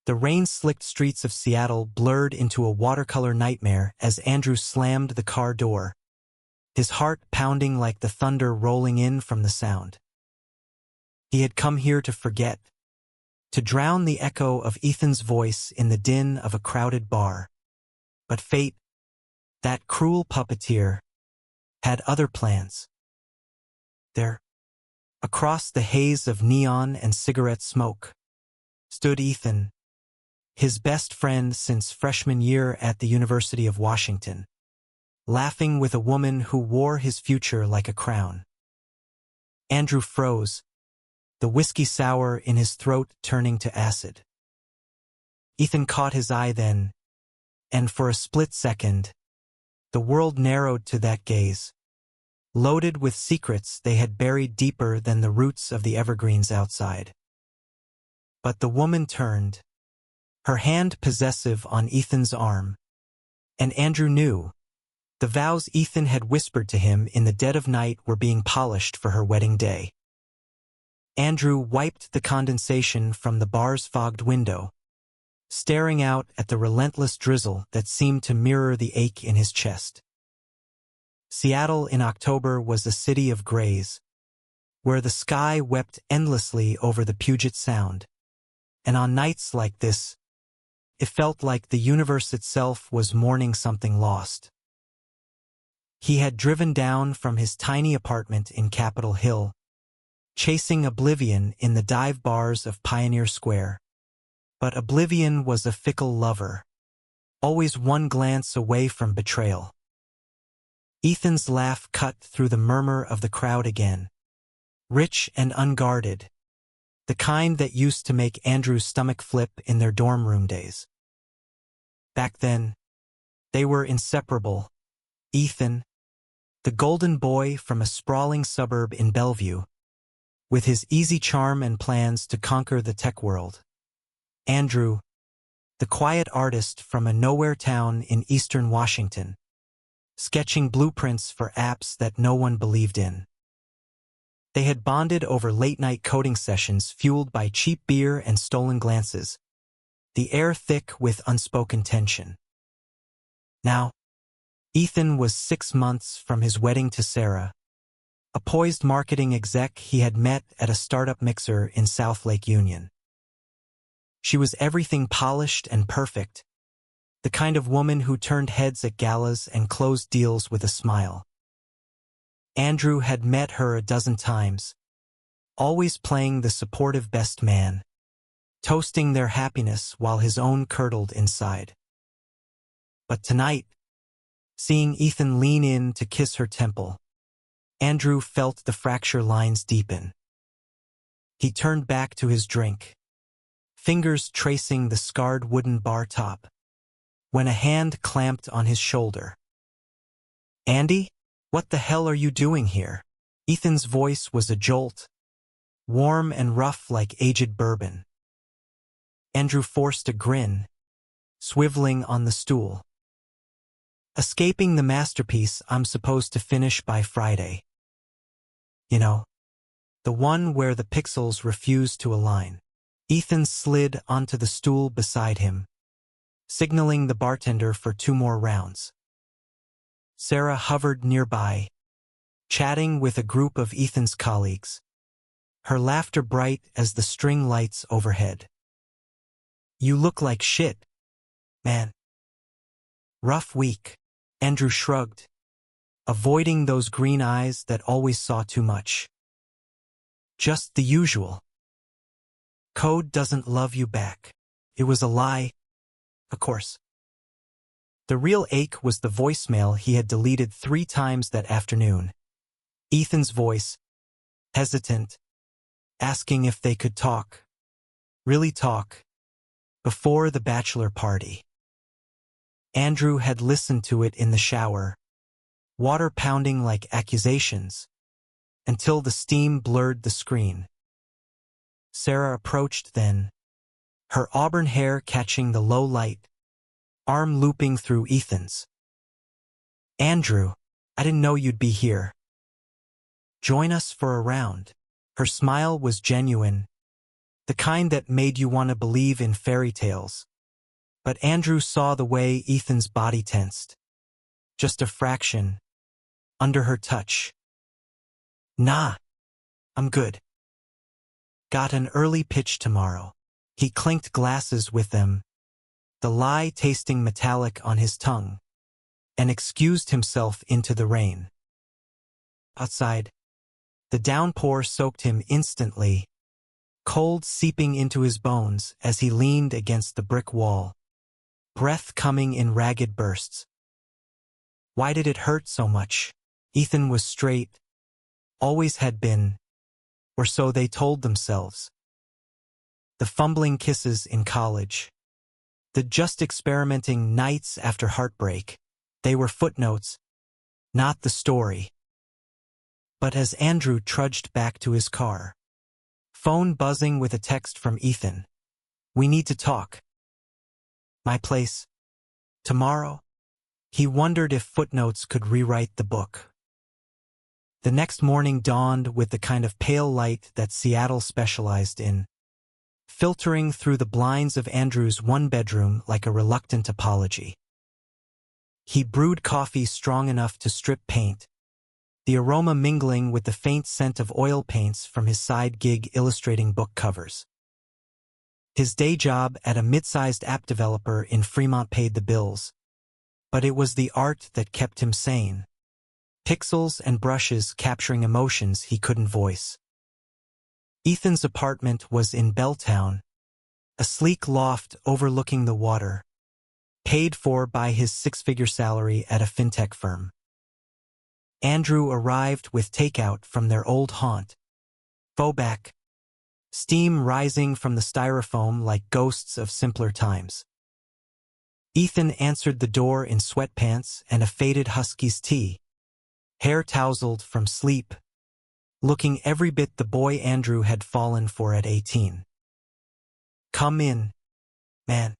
The rain-slicked streets of Seattle blurred into a watercolor nightmare as Andrew slammed the car door, his heart pounding like the thunder rolling in from the sound. He had come here to forget, to drown the echo of Ethan's voice in the din of a crowded bar. But fate, that cruel puppeteer, had other plans. There, across the haze of neon and cigarette smoke, stood Ethan, his best friend since freshman year at the University of Washington, laughing with a woman who wore his future like a crown. Andrew froze, the whiskey sour in his throat turning to acid. Ethan caught his eye then, and for a split second, the world narrowed to that gaze, loaded with secrets they had buried deeper than the roots of the evergreens outside. But the woman turned, her hand possessive on Ethan's arm, and Andrew knew the vows Ethan had whispered to him in the dead of night were being polished for her wedding day. Andrew wiped the condensation from the bar's fogged window, staring out at the relentless drizzle that seemed to mirror the ache in his chest. Seattle in October was a city of grays, where the sky wept endlessly over the Puget Sound, and on nights like this, it felt like the universe itself was mourning something lost. He had driven down from his tiny apartment in Capitol Hill, chasing oblivion in the dive bars of Pioneer Square. But oblivion was a fickle lover, always one glance away from betrayal. Ethan's laugh cut through the murmur of the crowd again, rich and unguarded, the kind that used to make Andrew's stomach flip in their dorm room days. Back then, they were inseparable. Ethan, the golden boy from a sprawling suburb in Bellevue, with his easy charm and plans to conquer the tech world. Andrew, the quiet artist from a nowhere town in eastern Washington, sketching blueprints for apps that no one believed in. They had bonded over late-night coding sessions fueled by cheap beer and stolen glances, the air thick with unspoken tension. Now, Ethan was 6 months from his wedding to Sarah, a poised marketing exec he had met at a startup mixer in South Lake Union. She was everything polished and perfect, the kind of woman who turned heads at galas and closed deals with a smile. Andrew had met her a dozen times, always playing the supportive best man, toasting their happiness while his own curdled inside. But tonight, seeing Ethan lean in to kiss her temple, Andrew felt the fracture lines deepen. He turned back to his drink, fingers tracing the scarred wooden bar top, when a hand clamped on his shoulder. "Andy? What the hell are you doing here?" Ethan's voice was a jolt, warm and rough like aged bourbon. Andrew forced a grin, swiveling on the stool. "Escaping the masterpiece I'm supposed to finish by Friday. You know, the one where the pixels refuse to align." Ethan slid onto the stool beside him, signaling the bartender for 2 more rounds. Sarah hovered nearby, chatting with a group of Ethan's colleagues, her laughter bright as the string lights overhead. "You look like shit, man." "Rough week," Andrew shrugged, avoiding those green eyes that always saw too much. "Just the usual. Code doesn't love you back." It was a lie, of course. The real ache was the voicemail he had deleted 3 times that afternoon. Ethan's voice, hesitant, asking if they could talk, really talk, before the bachelor party. Andrew had listened to it in the shower, water pounding like accusations, until the steam blurred the screen. Sarah approached then, her auburn hair catching the low light, arm looping through Ethan's. "Andrew, I didn't know you'd be here. Join us for a round." Her smile was genuine, The kind that made you want to believe in fairy tales. But Andrew saw the way Ethan's body tensed. Just a fraction. Under her touch. Nah, I'm good. Got an early pitch tomorrow. He clinked glasses with them, the lye tasting metallic on his tongue, and excused himself into the rain. Outside, the downpour soaked him instantly, cold seeping into his bones as he leaned against the brick wall, breath coming in ragged bursts. Why did it hurt so much? Ethan was straight, always had been, or so they told themselves. The fumbling kisses in college, the just experimenting nights after heartbreak, they were footnotes, not the story. But as Andrew trudged back to his car, phone buzzing with a text from Ethan. We need to talk. My place. Tomorrow? He wondered if footnotes could rewrite the book. The next morning dawned with the kind of pale light that Seattle specialized in, filtering through the blinds of Andrew's one-bedroom like a reluctant apology. He brewed coffee strong enough to strip paint, the aroma mingling with the faint scent of oil paints from his side gig illustrating book covers. His day job at a mid-sized app developer in Fremont paid the bills, but it was the art that kept him sane. Pixels and brushes capturing emotions he couldn't voice. Ethan's apartment was in Belltown, a sleek loft overlooking the water, paid for by his six-figure salary at a fintech firm. Andrew arrived with takeout from their old haunt, Fauxback, steam rising from the styrofoam like ghosts of simpler times. Ethan answered the door in sweatpants and a faded Husky's tee, hair tousled from sleep, looking every bit the boy Andrew had fallen for at 18. Come in, man.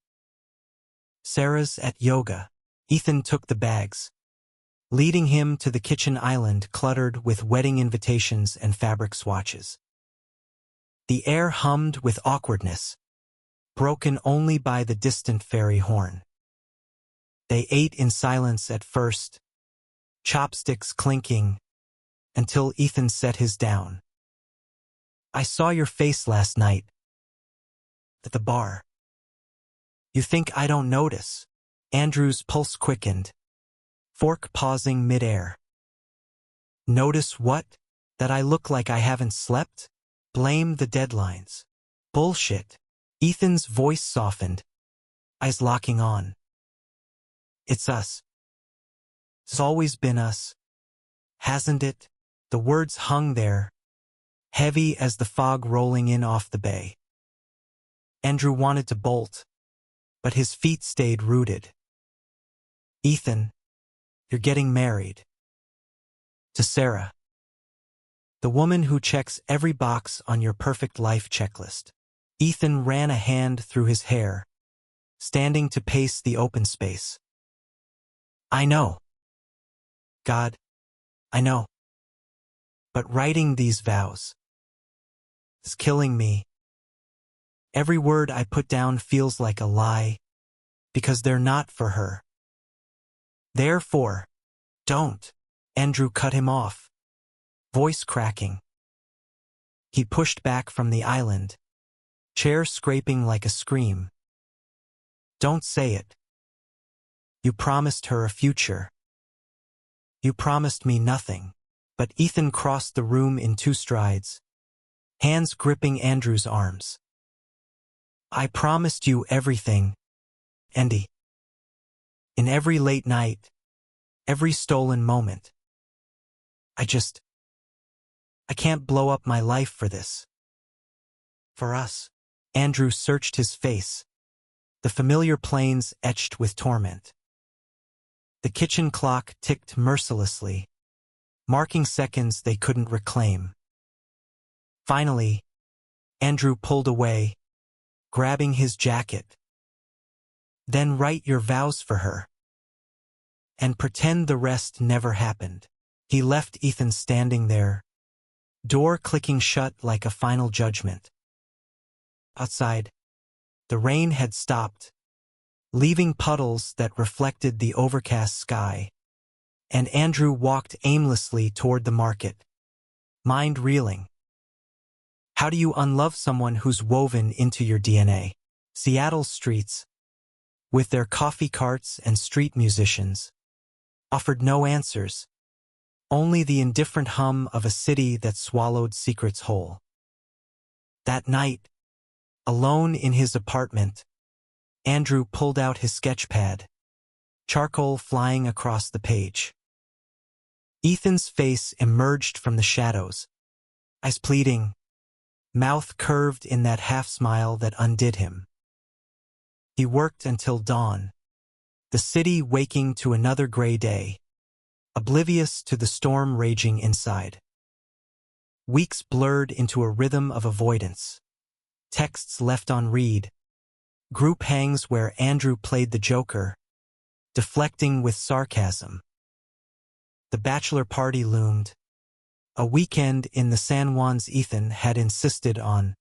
Sarah's at yoga. Ethan took the bags, leading him to the kitchen island cluttered with wedding invitations and fabric swatches. The air hummed with awkwardness, broken only by the distant ferry horn. They ate in silence at first, chopsticks clinking, until Ethan set his down. I saw your face last night. At the bar. You think I don't notice? Andrew's pulse quickened, fork pausing midair. Notice what? That I look like I haven't slept? Blame the deadlines. Bullshit. Ethan's voice softened, eyes locking on. It's us. It's always been us. Hasn't it? The words hung there, heavy as the fog rolling in off the bay. Andrew wanted to bolt, but his feet stayed rooted. Ethan, you're getting married. To Sarah. The woman who checks every box on your perfect life checklist. Ethan ran a hand through his hair, standing to pace the open space. I know. God, I know. But writing these vows is killing me. Every word I put down feels like a lie, because they're not for her. Therefore, don't. Andrew cut him off, voice cracking. He pushed back from the island, chair scraping like a scream. Don't say it. You promised her a future. You promised me nothing. But Ethan crossed the room in 2 strides, hands gripping Andrew's arms. I promised you everything, Andy. In every late night, every stolen moment. I can't blow up my life for this. For us. Andrew searched his face, the familiar planes etched with torment. The kitchen clock ticked mercilessly, marking seconds they couldn't reclaim. Finally, Andrew pulled away, grabbing his jacket. Then write your vows for her. And pretend the rest never happened. He left Ethan standing there, door clicking shut like a final judgment. Outside, the rain had stopped, leaving puddles that reflected the overcast sky, and Andrew walked aimlessly toward the market, mind reeling. How do you unlove someone who's woven into your DNA? Seattle's streets, with their coffee carts and street musicians, offered no answers, only the indifferent hum of a city that swallowed secrets whole. That night, alone in his apartment, Andrew pulled out his sketchpad, charcoal flying across the page. Ethan's face emerged from the shadows, eyes pleading, mouth curved in that half-smile that undid him. He worked until dawn, the city waking to another gray day, oblivious to the storm raging inside. Weeks blurred into a rhythm of avoidance, texts left on read, group hangs where Andrew played the joker, deflecting with sarcasm. The bachelor party loomed, a weekend in the San Juans Ethan had insisted on,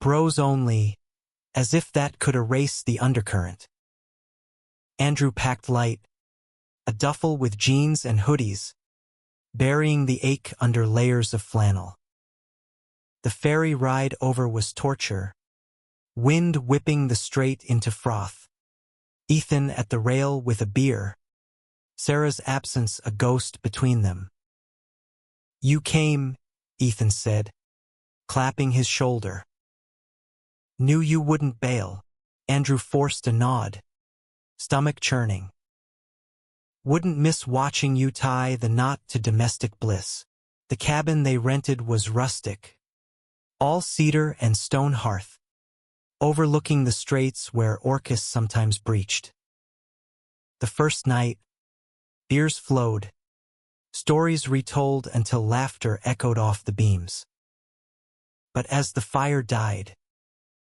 bros only, as if that could erase the undercurrent. Andrew packed light, a duffel with jeans and hoodies, burying the ache under layers of flannel. The ferry ride over was torture, wind whipping the strait into froth. Ethan at the rail with a beer, Sarah's absence a ghost between them. You came, Ethan said, clapping his shoulder. Knew you wouldn't bail. Andrew forced a nod, stomach churning. Wouldn't miss watching you tie the knot to domestic bliss. The cabin they rented was rustic, all cedar and stone hearth, overlooking the straits where Orcus sometimes breached. The first night, beers flowed, stories retold until laughter echoed off the beams. But as the fire died,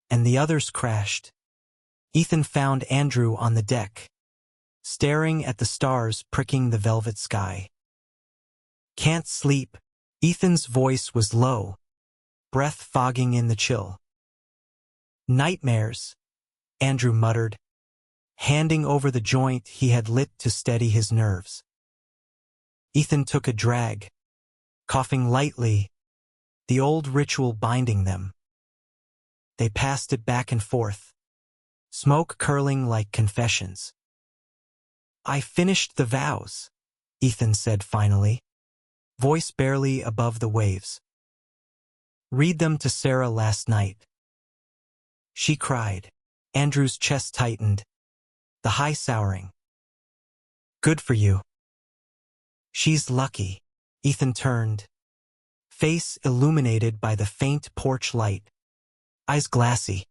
and the others crashed, Ethan found Andrew on the deck, staring at the stars pricking the velvet sky. Can't sleep. Ethan's voice was low, breath fogging in the chill. Nightmares, Andrew muttered, handing over the joint he had lit to steady his nerves. Ethan took a drag, coughing lightly, the old ritual binding them. They passed it back and forth, smoke curling like confessions. I finished the vows, Ethan said finally, voice barely above the waves. Read them to Sarah last night. She cried. Andrew's chest tightened, the high souring. Good for you. She's lucky. Ethan turned, face illuminated by the faint porch light, eyes glassy.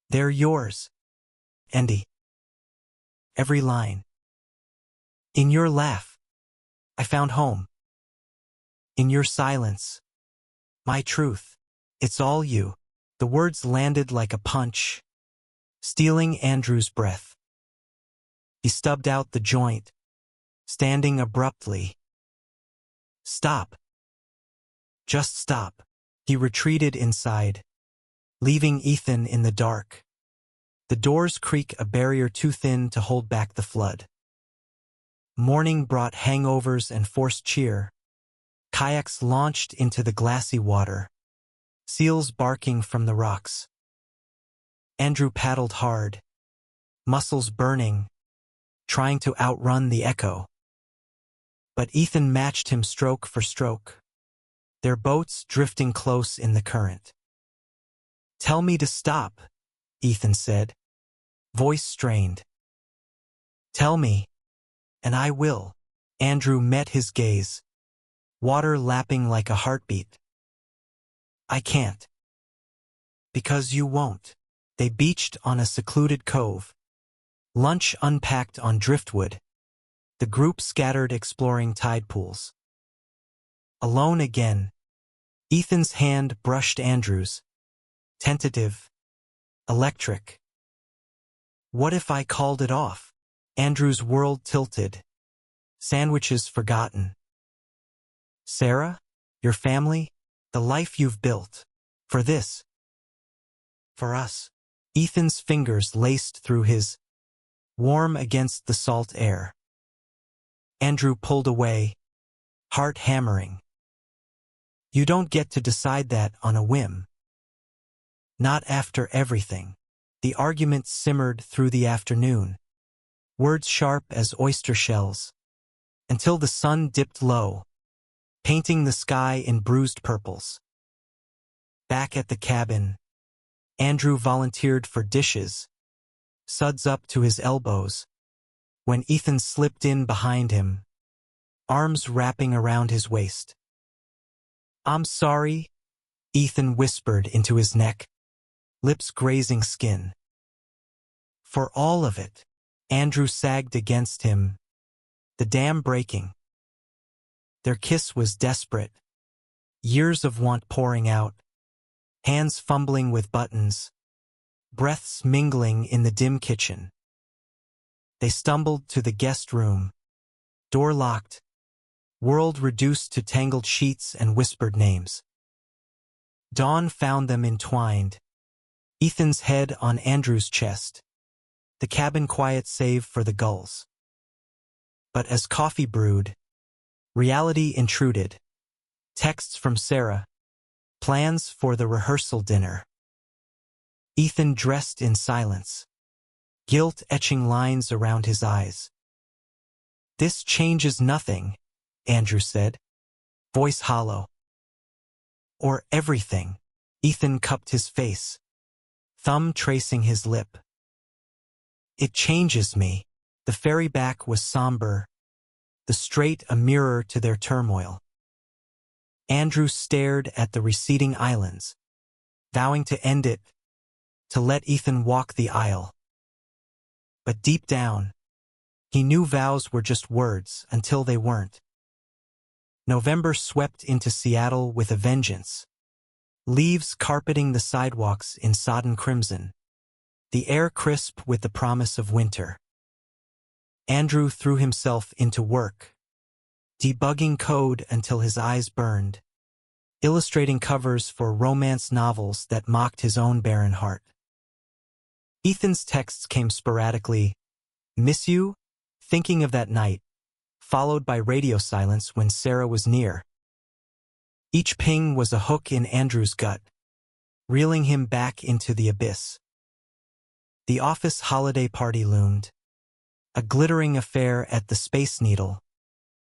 They're yours, Andy. Every line. In your laugh, I found home. In your silence, my truth. It's all you. The words landed like a punch, stealing Andrew's breath. He stubbed out the joint, standing abruptly. Stop. Just stop. He retreated inside, leaving Ethan in the dark. The doors creak, a barrier too thin to hold back the flood. Morning brought hangovers and forced cheer. Kayaks launched into the glassy water, seals barking from the rocks. Andrew paddled hard, muscles burning, trying to outrun the echo. But Ethan matched him stroke for stroke, their boats drifting close in the current. Tell me to stop, Ethan said, voice strained. Tell me, and I will. Andrew met his gaze, water lapping like a heartbeat. I can't. Because you won't. They beached on a secluded cove, lunch unpacked on driftwood, the group scattered exploring tide pools. Alone again, Ethan's hand brushed Andrew's, tentative, electric. What if I called it off? Andrew's world tilted, sandwiches forgotten. Sarah, your family, the life you've built, for this. For us. Ethan's fingers laced through his, warm against the salt air. Andrew pulled away, heart hammering. You don't get to decide that on a whim. Not after everything. The argument simmered through the afternoon, words sharp as oyster shells, until the sun dipped low, painting the sky in bruised purples. Back at the cabin, Andrew volunteered for dishes, suds up to his elbows, when Ethan slipped in behind him, arms wrapping around his waist. I'm sorry, Ethan whispered into his neck, lips grazing skin. For all of it. Andrew sagged against him, the dam breaking. Their kiss was desperate, years of want pouring out, hands fumbling with buttons, breaths mingling in the dim kitchen. They stumbled to the guest room, door locked, world reduced to tangled sheets and whispered names. Dawn found them entwined, Ethan's head on Andrew's chest, the cabin quiet save for the gulls. But as coffee brewed, reality intruded. Texts from Sarah, plans for the rehearsal dinner. Ethan dressed in silence, guilt etching lines around his eyes. This changes nothing, Andrew said, voice hollow. Or everything. Ethan cupped his face, thumb tracing his lip. It changes me. The ferry back was somber, the strait a mirror to their turmoil. Andrew stared at the receding islands, vowing to end it, to let Ethan walk the aisle. But deep down, he knew vows were just words until they weren't. November swept into Seattle with a vengeance, leaves carpeting the sidewalks in sodden crimson, the air crisp with the promise of winter. Andrew threw himself into work, debugging code until his eyes burned, illustrating covers for romance novels that mocked his own barren heart. Ethan's texts came sporadically, miss you, thinking of that night, followed by radio silence when Sarah was near. Each ping was a hook in Andrew's gut, reeling him back into the abyss. The office holiday party loomed, a glittering affair at the Space Needle,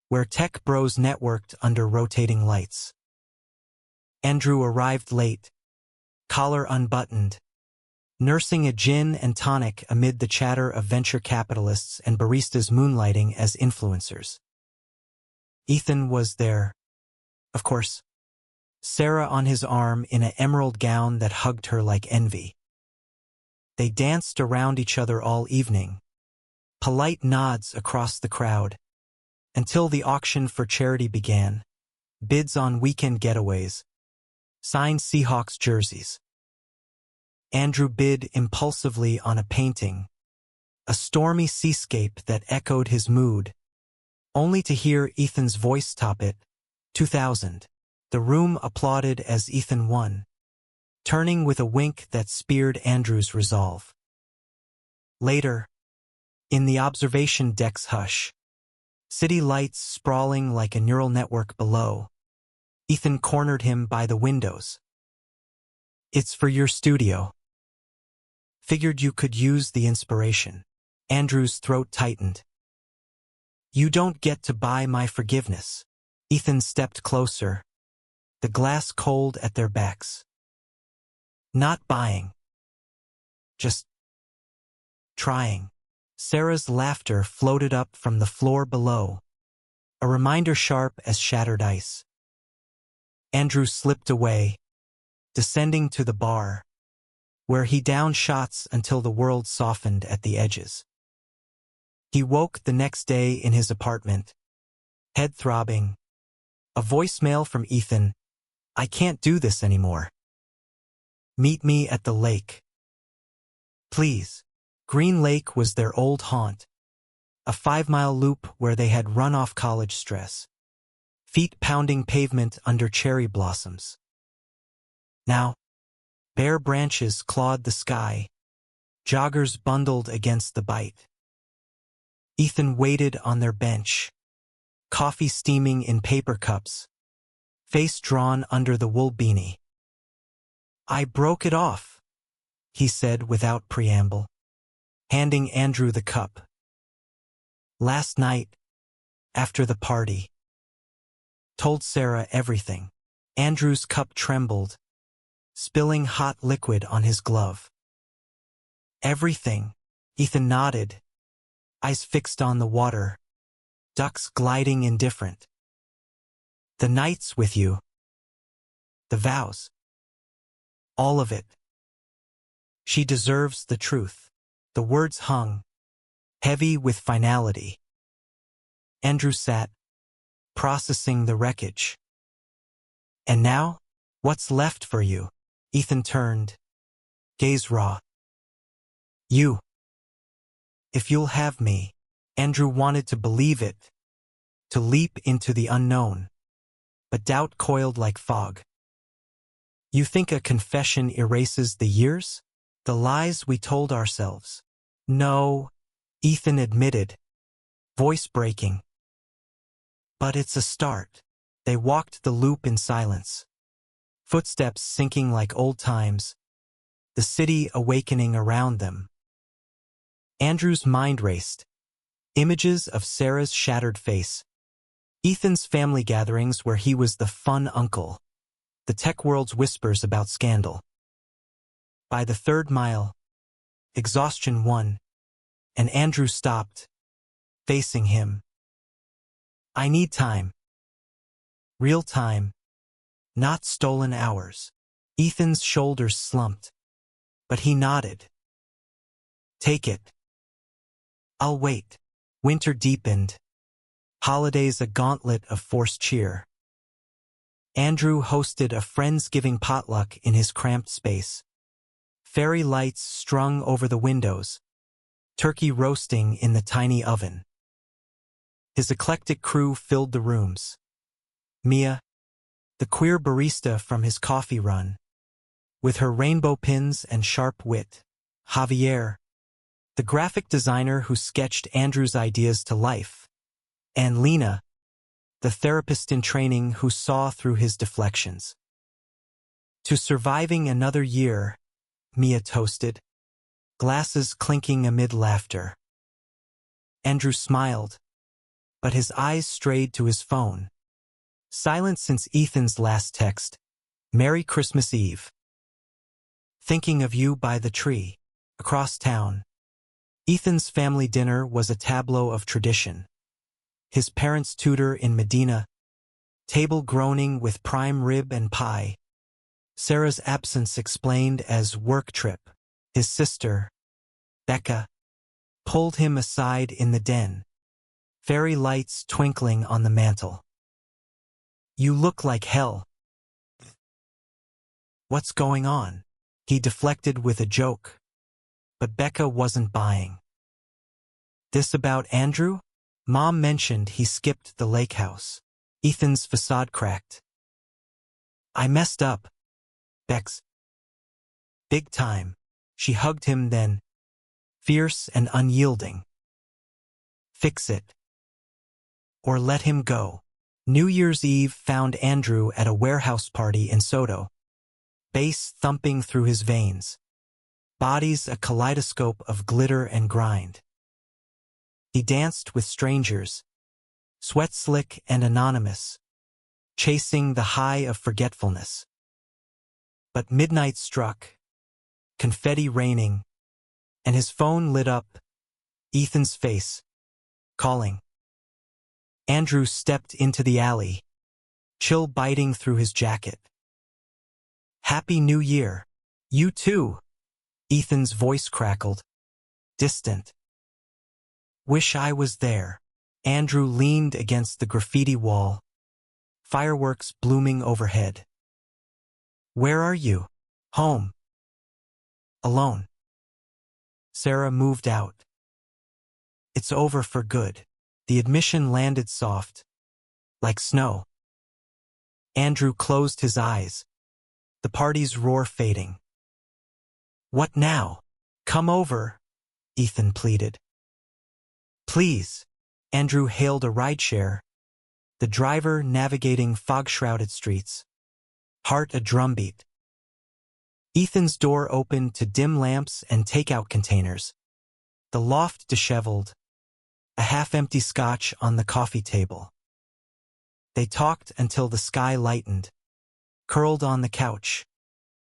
where tech bros networked under rotating lights. Andrew arrived late, collar unbuttoned, nursing a gin and tonic amid the chatter of venture capitalists and baristas moonlighting as influencers. Ethan was there, of course, Sarah on his arm in an emerald gown that hugged her like envy. They danced around each other all evening, polite nods across the crowd, until the auction for charity began, bids on weekend getaways, signed Seahawks jerseys. Andrew bid impulsively on a painting, a stormy seascape that echoed his mood, only to hear Ethan's voice top it, 2000. The room applauded as Ethan won, turning with a wink that speared Andrew's resolve. Later, in the observation deck's hush, city lights sprawling like a neural network below, Ethan cornered him by the windows. It's for your studio. Figured you could use the inspiration. Andrew's throat tightened. You don't get to buy my forgiveness. Ethan stepped closer, the glass cold at their backs. Not buying. Just trying. Sarah's laughter floated up from the floor below, a reminder sharp as shattered ice. Andrew slipped away, descending to the bar, where he downed shots until the world softened at the edges. He woke the next day in his apartment, head throbbing, a voicemail from Ethan, I can't do this anymore. Meet me at the lake. Please. Green Lake was their old haunt, a 5-mile loop where they had run off college stress, feet pounding pavement under cherry blossoms. Now, Bare branches clawed the sky, joggers bundled against the bite. Ethan waited on their bench, coffee steaming in paper cups, face drawn under the wool beanie. "I broke it off," he said without preamble, handing Andrew the cup. "Last night, after the party." Told Sarah everything. Andrew's cup trembled, spilling hot liquid on his glove. "Everything," Ethan nodded, eyes fixed on the water, ducks gliding indifferent. "The nights with you. The vows. All of it. She deserves the truth." The words hung, heavy with finality. Andrew sat, processing the wreckage. "And now, what's left for you?" Ethan turned, gaze raw. "You. If you'll have me." Andrew wanted to believe it, to leap into the unknown, but doubt coiled like fog. "You think a confession erases the years? The lies we told ourselves?" "No," Ethan admitted, voice breaking. "But it's a start." They walked the loop in silence, footsteps sinking like old times, the city awakening around them. Andrew's mind raced, images of Sarah's shattered face, Ethan's family gatherings where he was the fun uncle, the tech world's whispers about scandal. By the third mile, exhaustion won, and Andrew stopped, facing him. "I need time. Real time, not stolen hours." Ethan's shoulders slumped, but he nodded. "Take it. I'll wait." Winter deepened, holidays a gauntlet of forced cheer. Andrew hosted a Friendsgiving potluck in his cramped space. Fairy lights strung over the windows, turkey roasting in the tiny oven. His eclectic crew filled the rooms. Mia, the queer barista from his coffee run, with her rainbow pins and sharp wit. Javier, the graphic designer who sketched Andrew's ideas to life. And Lena, the therapist in training who saw through his deflections. "To surviving another year," Mia toasted, glasses clinking amid laughter. Andrew smiled, but his eyes strayed to his phone. Silent since Ethan's last text. "Merry Christmas Eve. Thinking of you by the tree." Across town, Ethan's family dinner was a tableau of tradition. His parents' tutor in Medina, table groaning with prime rib and pie. Sarah's absence explained as work trip. His sister, Becca, pulled him aside in the den, fairy lights twinkling on the mantel. "You look like hell." "What's going on?" He deflected with a joke, but Becca wasn't buying. "This about Andrew? Mom mentioned he skipped the lake house." Ethan's facade cracked. "I messed up, Bex. Big time." She hugged him then, fierce and unyielding. "Fix it. Or let him go." New Year's Eve found Andrew at a warehouse party in Soto, bass thumping through his veins, bodies a kaleidoscope of glitter and grind. He danced with strangers, sweat slick and anonymous, chasing the high of forgetfulness. But midnight struck, confetti raining, and his phone lit up, Ethan's face, calling. Andrew stepped into the alley, chill biting through his jacket. "Happy New Year." "You too." Ethan's voice crackled, distant. "Wish I was there." Andrew leaned against the graffiti wall, fireworks blooming overhead. "Where are you?" "Home. Alone." Sarah moved out. "It's over for good." The admission landed soft, like snow. Andrew closed his eyes, the party's roar fading. What now? Come over, Ethan pleaded. Please. Andrew hailed a rideshare, the driver navigating fog-shrouded streets. Heart a drumbeat. Ethan's door opened to dim lamps and takeout containers. The loft disheveled, a half-empty scotch on the coffee table. They talked until the sky lightened, curled on the couch,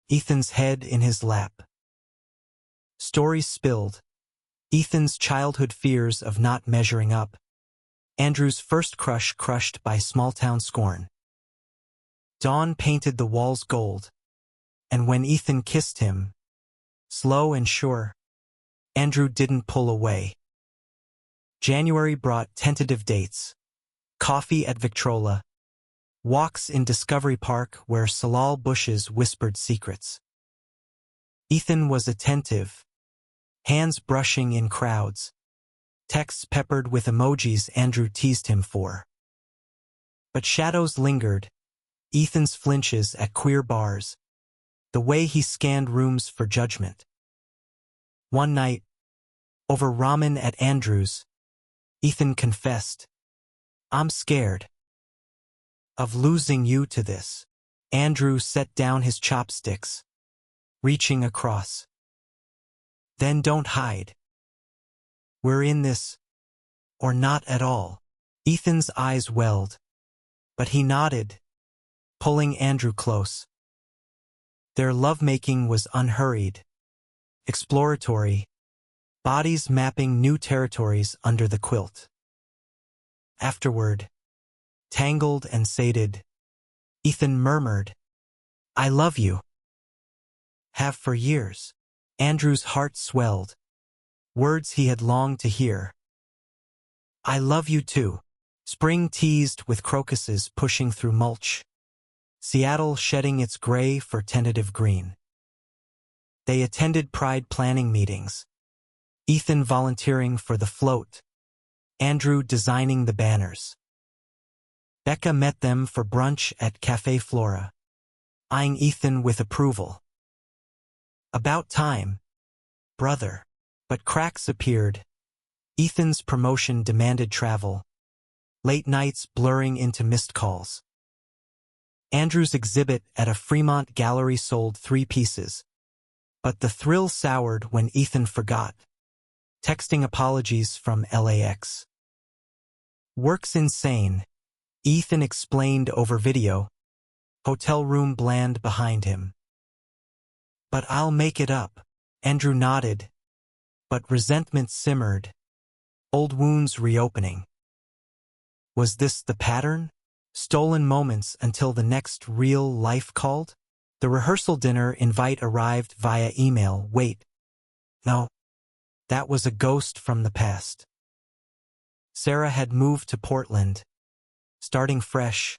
Ethan's head in his lap. Stories spilled. Ethan's childhood fears of not measuring up. Andrew's first crush crushed by small-town scorn. Dawn painted the walls gold, and when Ethan kissed him, slow and sure, Andrew didn't pull away. January brought tentative dates, coffee at Victrola, walks in Discovery Park where salal bushes whispered secrets. Ethan was attentive, hands brushing in crowds, texts peppered with emojis Andrew teased him for. But shadows lingered, Ethan's flinches at queer bars, the way he scanned rooms for judgment. One night, over ramen at Andrew's, Ethan confessed, "I'm scared of losing you to this." Andrew set down his chopsticks, reaching across. "Then don't hide. We're in this, or not at all." Ethan's eyes welled, but he nodded, pulling Andrew close. Their lovemaking was unhurried, exploratory, bodies mapping new territories under the quilt. Afterward, tangled and sated, Ethan murmured, "I love you. Have for years." Andrew's heart swelled, words he had longed to hear. "I love you too." Spring teased with crocuses pushing through mulch, Seattle shedding its gray for tentative green. They attended Pride planning meetings, Ethan volunteering for the float, Andrew designing the banners. Becca met them for brunch at Café Flora, eyeing Ethan with approval. "About time, brother." But cracks appeared. Ethan's promotion demanded travel, late nights blurring into missed calls. Andrew's exhibit at a Fremont gallery sold 3 pieces, but the thrill soured when Ethan forgot, texting apologies from LAX. "Work's insane," Ethan explained over video, hotel room bland behind him. "But I'll make it up." Andrew nodded, but resentment simmered, old wounds reopening. Was this the pattern? Stolen moments until the next real life called? The rehearsal dinner invite arrived via email. Wait. No. That was a ghost from the past. Sarah had moved to Portland, starting fresh,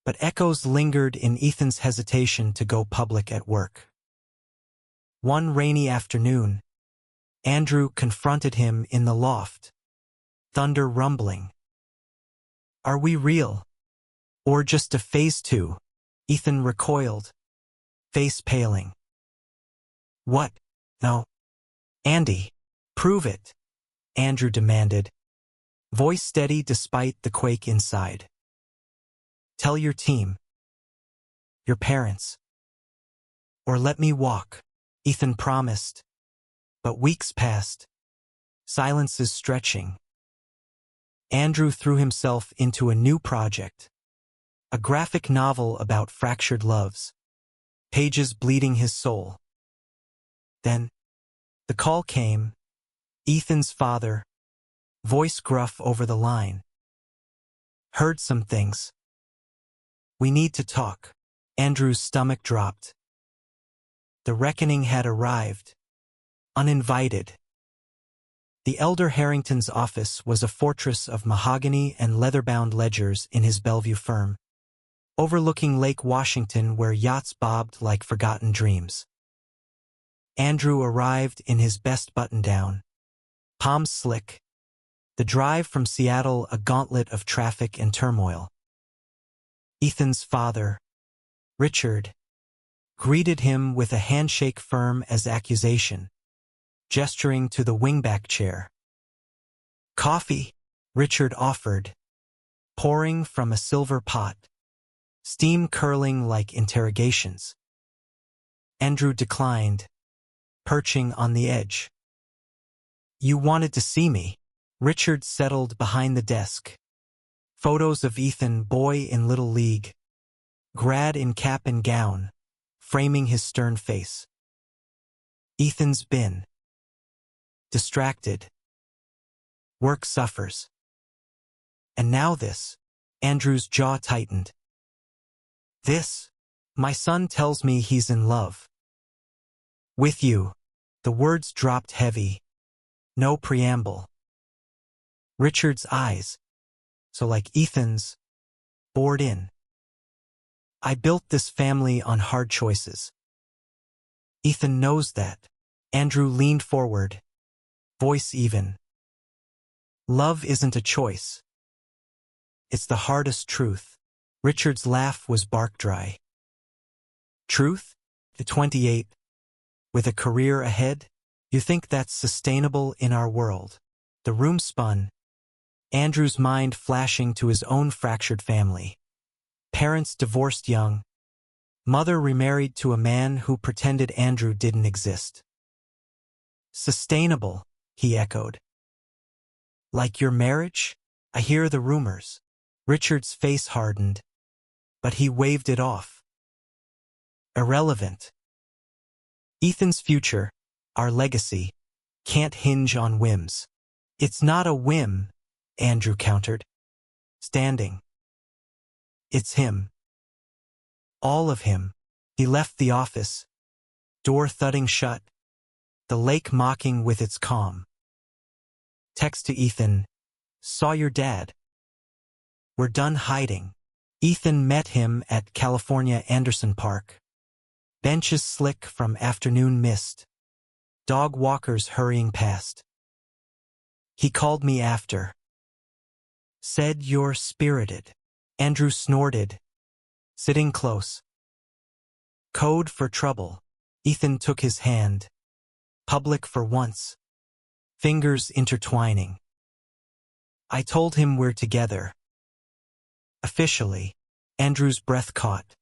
but echoes lingered in Ethan's hesitation to go public at work. One rainy afternoon, Andrew confronted him in the loft, thunder rumbling. "Are we real? Or just a phase 2? Ethan recoiled, face paling. "What? No. Andy, prove it," Andrew demanded, voice steady despite the quake inside. "Tell your team. Your parents. Or let me walk," Ethan promised. But weeks passed, silences stretching. Andrew threw himself into a new project, a graphic novel about fractured loves, pages bleeding his soul. Then, the call came, Ethan's father, voice gruff over the line. "Heard some things. We need to talk." Andrew's stomach dropped. The reckoning had arrived, uninvited. The elder Harrington's office was a fortress of mahogany and leather-bound ledgers in his Bellevue firm, overlooking Lake Washington where yachts bobbed like forgotten dreams. Andrew arrived in his best button-down, palms slick, the drive from Seattle a gauntlet of traffic and turmoil. Ethan's father, Richard, greeted him with a handshake firm as accusation, gesturing to the wingback chair. "Coffee," Richard offered, pouring from a silver pot, steam curling like interrogations. Andrew declined, perching on the edge. "You wanted to see me." Richard settled behind the desk. Photos of Ethan, boy in Little League, grad in cap and gown, framing his stern face. Ethan's been distracted. Work suffers. And now this. Andrew's jaw tightened. "This? My son tells me he's in love. With you." The words dropped heavy. No preamble. Richard's eyes, so like Ethan's, bored in. "I built this family on hard choices. Ethan knows that." Andrew leaned forward, voice even. "Love isn't a choice. It's the hardest truth." Richard's laugh was bark dry. "Truth? The 28, with a career ahead? You think that's sustainable in our world?" The room spun, Andrew's mind flashing to his own fractured family. Parents divorced young. Mother remarried to a man who pretended Andrew didn't exist. "Sustainable," he echoed. "Like your marriage? I hear the rumors." Richard's face hardened, but he waved it off. "Irrelevant. Ethan's future, our legacy, can't hinge on whims." "It's not a whim," Andrew countered, standing. "It's him. All of him." He left the office, door thudding shut, the lake mocking with its calm. Text to Ethan, "Saw your dad. We're done hiding." Ethan met him at California Anderson Park. Benches slick from afternoon mist. Dog walkers hurrying past. "He called me after. Said you're spirited." Andrew snorted, sitting close. "Code for trouble." Ethan took his hand. Public for once. Fingers intertwining. "I told him we're together. Officially." Andrew's breath caught.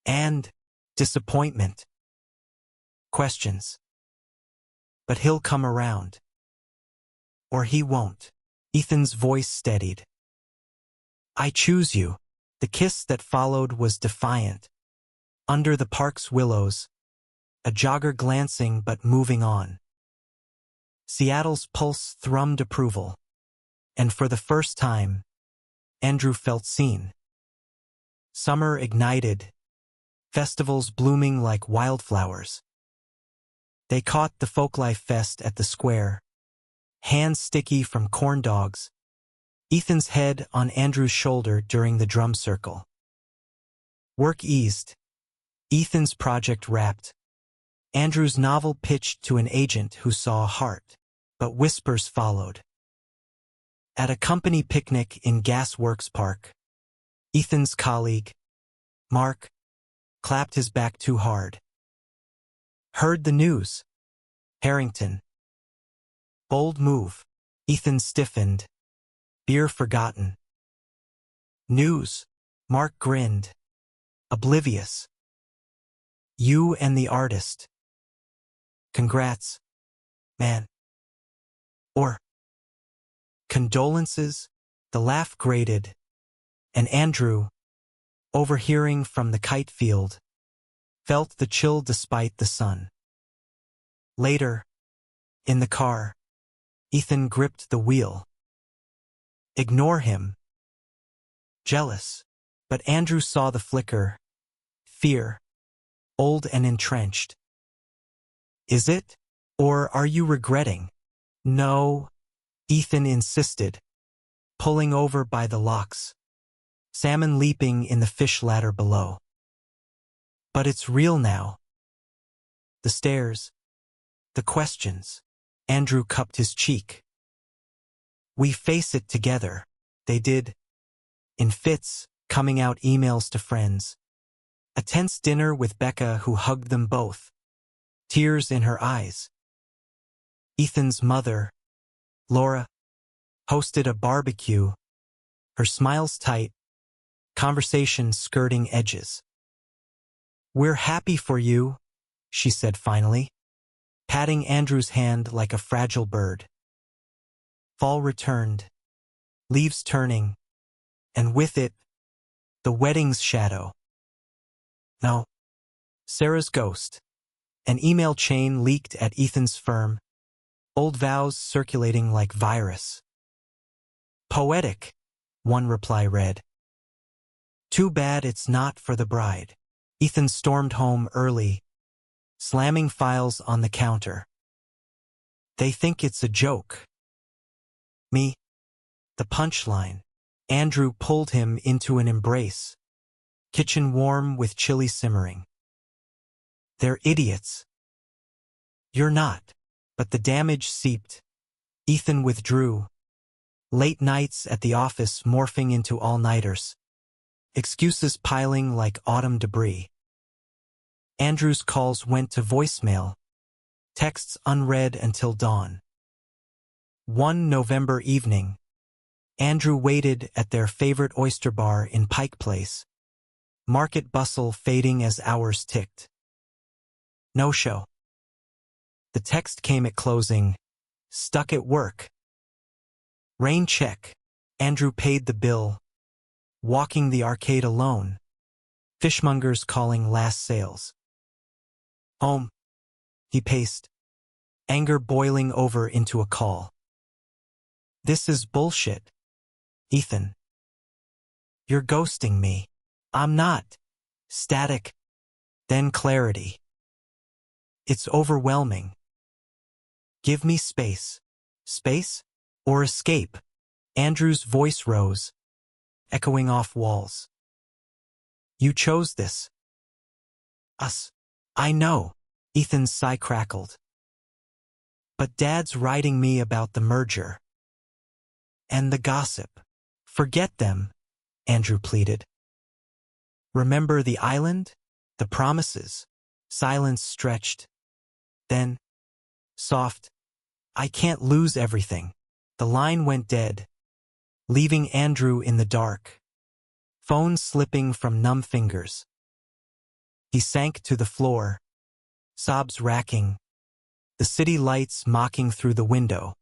"And disappointment. Questions. But he'll come around. Or he won't." Ethan's voice steadied. "I choose you." The kiss that followed was defiant. Under the park's willows, a jogger glancing but moving on. Seattle's pulse thrummed approval. And for the first time, Andrew felt seen. Summer ignited, festivals blooming like wildflowers. They caught the Folklife Fest at the square, hands sticky from corn dogs, Ethan's head on Andrew's shoulder during the drum circle. Work eased. Ethan's project wrapped. Andrew's novel pitched to an agent who saw a heart, but whispers followed. At a company picnic in Gas Works Park, Ethan's colleague, Mark, clapped his back too hard. "Heard the news. Harrington." Bold move. Ethan stiffened, beer forgotten. "News." Mark grinned, oblivious. "You and the artist. Congrats, man." Or condolences. The laugh grated, and Andrew, overhearing from the kite field, felt the chill despite the sun. Later, in the car, Ethan gripped the wheel. Ignore him. Jealous. But Andrew saw the flicker. Fear. Old and entrenched. "Is it? Or are you regretting?" "No," Ethan insisted, pulling over by the locks, salmon leaping in the fish ladder below. "But it's real now." The stares. The questions. Andrew cupped his cheek. "We face it together." They did. In fits, coming out emails to friends. A tense dinner with Becca, who hugged them both, tears in her eyes. Ethan's mother, Laura, hosted a barbecue, her smiles tight, conversation skirting edges. "We're happy for you," she said finally, patting Andrew's hand like a fragile bird. Fall returned, leaves turning, and with it, the wedding's shadow. No, Sarah's ghost. An email chain leaked at Ethan's firm, old vows circulating like virus. "Poetic," one reply read. "Too bad it's not for the bride." Ethan stormed home early, slamming files on the counter. "They think it's a joke." Me, the punchline. Andrew pulled him into an embrace, kitchen warm with chili simmering. "They're idiots." "You're not." But the damage seeped. Ethan withdrew. Late nights at the office morphing into all-nighters. Excuses piling like autumn debris. Andrew's calls went to voicemail. Texts unread until dawn. One November evening, Andrew waited at their favorite oyster bar in Pike Place. Market bustle fading as hours ticked. No show. The text came at closing. "Stuck at work." Rain check. Andrew paid the bill. Walking the arcade alone. Fishmongers calling last sales. "Home." He paced, anger boiling over into a call. "This is bullshit, Ethan. You're ghosting me." "I'm not." Static, then clarity. "It's overwhelming. Give me space." Space? Or escape? Andrew's voice rose, echoing off walls. "You chose this." "Us." "I know." Ethan's sigh crackled. "But Dad's writing me about the merger. And the gossip." "Forget them," Andrew pleaded. "Remember the island? The promises?" Silence stretched. Then, soft, "I can't lose everything." The line went dead, leaving Andrew in the dark. Phone slipping from numb fingers. He sank to the floor, sobs racking, the city lights mocking through the window.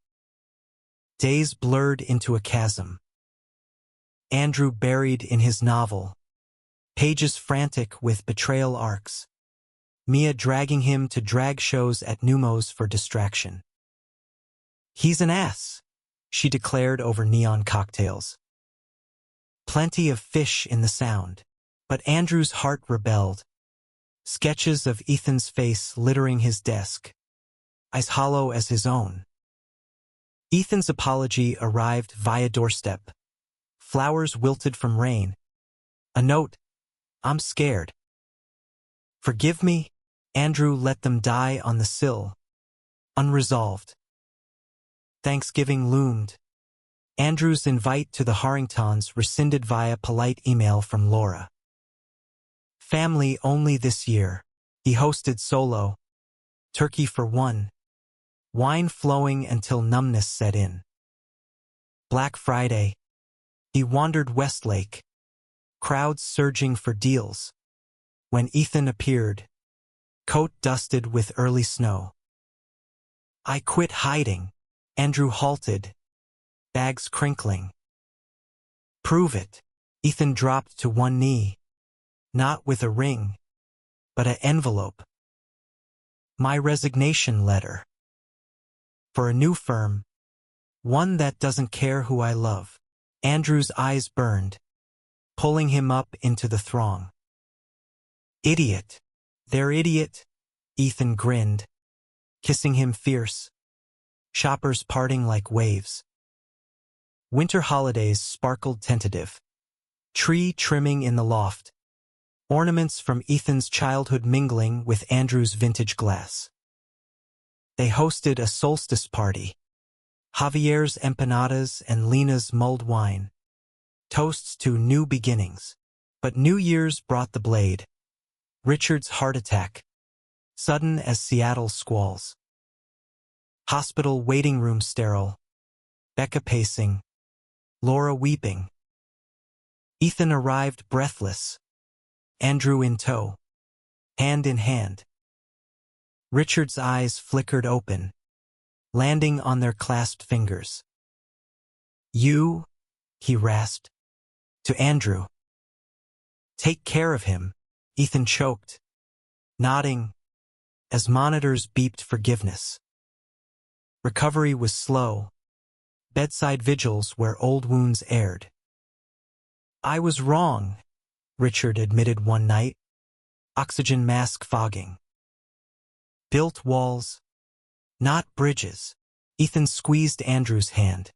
Days blurred into a chasm. Andrew buried in his novel, pages frantic with betrayal arcs. Mia dragging him to drag shows at Numos for distraction. "He's an ass," she declared over neon cocktails. Plenty of fish in the sound, but Andrew's heart rebelled. Sketches of Ethan's face littering his desk, eyes hollow as his own. Ethan's apology arrived via doorstep. Flowers wilted from rain. A note, "I'm scared." "Forgive me?" Andrew let them die on the sill, unresolved. Thanksgiving loomed. Andrew's invite to the Harringtons rescinded via polite email from Laura. Family only this year. He hosted solo. Turkey for one. Wine flowing until numbness set in. Black Friday. He wandered Westlake. Crowds surging for deals. When Ethan appeared, coat dusted with early snow. "I quit hiding." Andrew halted, bags crinkling. "Prove it." Ethan dropped to one knee, not with a ring, but an envelope. "My resignation letter. For a new firm, one that doesn't care who I love." Andrew's eyes burned, pulling him up into the throng. "Idiot." "They're idiot." Ethan grinned, kissing him fierce. Shoppers parting like waves. Winter holidays sparkled tentative. Tree trimming in the loft. Ornaments from Ethan's childhood mingling with Andrew's vintage glass. They hosted a solstice party. Javier's empanadas and Lena's mulled wine. Toasts to new beginnings. But New Year's brought the blade. Richard's heart attack, sudden as Seattle squalls. Hospital waiting room sterile. Becca pacing. Laura weeping. Ethan arrived breathless. Andrew in tow. Hand in hand. Richard's eyes flickered open, landing on their clasped fingers. "You," he rasped. To Andrew. "Take care of him," Ethan choked, nodding as monitors beeped forgiveness. Recovery was slow. Bedside vigils where old wounds aired. "I was wrong," Richard admitted one night, oxygen mask fogging. "Built walls, not bridges." Ethan squeezed Andrew's hand.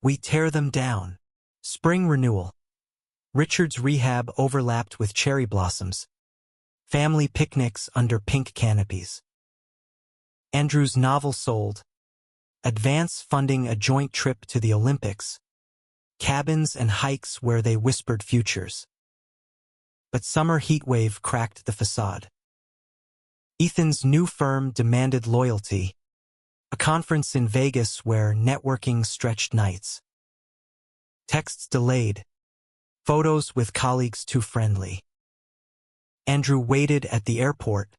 "We tear them down." Spring renewal. Richard's rehab overlapped with cherry blossoms. Family picnics under pink canopies. Andrew's novel sold. Advance funding a joint trip to the Olympics. Cabins and hikes where they whispered futures. But summer heatwave cracked the facade. Ethan's new firm demanded loyalty. A conference in Vegas where networking stretched nights. Texts delayed. Photos with colleagues too friendly. Andrew waited at the airport.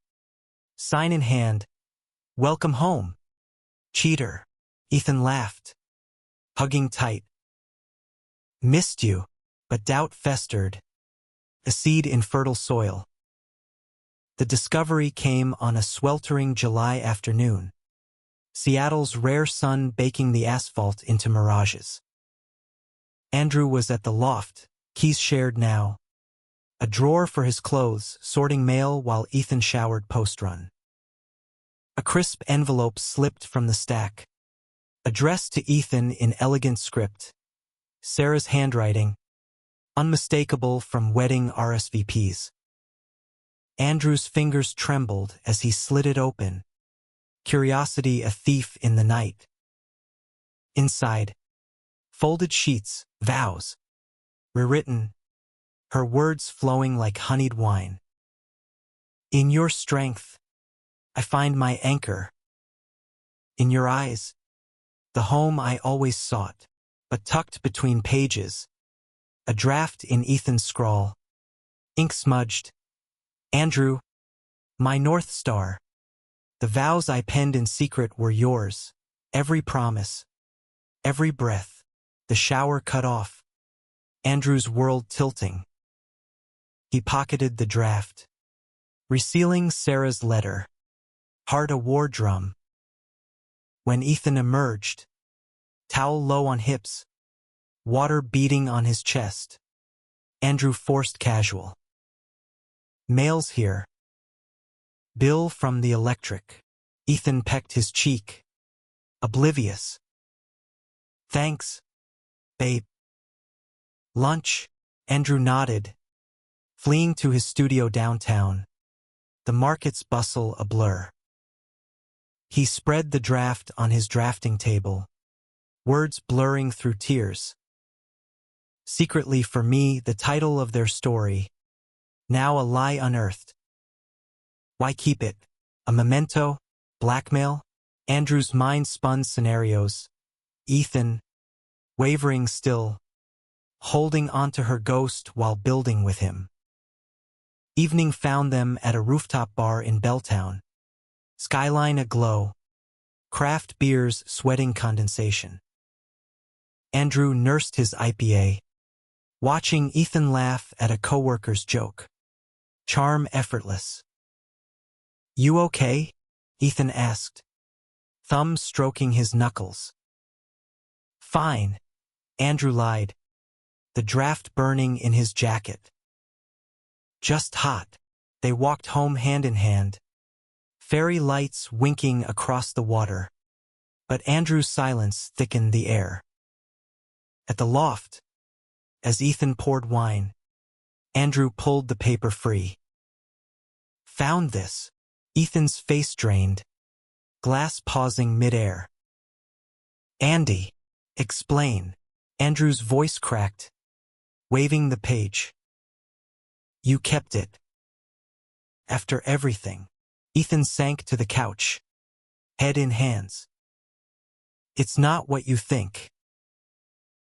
Sign in hand. "Welcome home." "Cheater." Ethan laughed, hugging tight. "Missed you," but doubt festered. A seed in fertile soil. The discovery came on a sweltering July afternoon. Seattle's rare sun baking the asphalt into mirages. Andrew was at the loft, keys shared now. A drawer for his clothes, sorting mail while Ethan showered post-run. A crisp envelope slipped from the stack. Addressed to Ethan in elegant script. Sarah's handwriting, unmistakable from wedding RSVPs. Andrew's fingers trembled as he slid it open. Curiosity a thief in the night. Inside, folded sheets, vows. Rewritten, her words flowing like honeyed wine. "In your strength, I find my anchor. In your eyes, the home I always sought." But tucked between pages, a draft in Ethan's scrawl. Ink smudged. "Andrew, my North Star. The vows I penned in secret were yours. Every promise, every breath." The shower cut off. Andrew's world tilting. He pocketed the draft. Resealing Sarah's letter. Heart a war drum. When Ethan emerged, towel low on hips, water beating on his chest. Andrew forced casual. "Mail's here." Bill from the electric. Ethan pecked his cheek, oblivious. "Thanks, babe." "Lunch?" Andrew nodded, fleeing to his studio downtown. The market's bustle a blur. He spread the draft on his drafting table, words blurring through tears. Secretly for me, the title of their story, now a lie unearthed. Why keep it? A memento? Blackmail? Andrew's mind spun scenarios. Ethan, wavering still, holding onto her ghost while building with him. Evening found them at a rooftop bar in Belltown. Skyline aglow. Craft beers sweating condensation. Andrew nursed his IPA, watching Ethan laugh at a coworker's joke. Charm effortless. "You okay?" Ethan asked, thumb stroking his knuckles. "Fine," Andrew lied, the draft burning in his jacket. "Just hot." They walked home hand in hand, fairy lights winking across the water. But Andrew's silence thickened the air. At the loft, as Ethan poured wine, Andrew pulled the paper free. "Found this." Ethan's face drained, glass pausing midair. "Andy, explain." Andrew's voice cracked, waving the page. "You kept it." After everything, Ethan sank to the couch, head in hands. It's not what you think.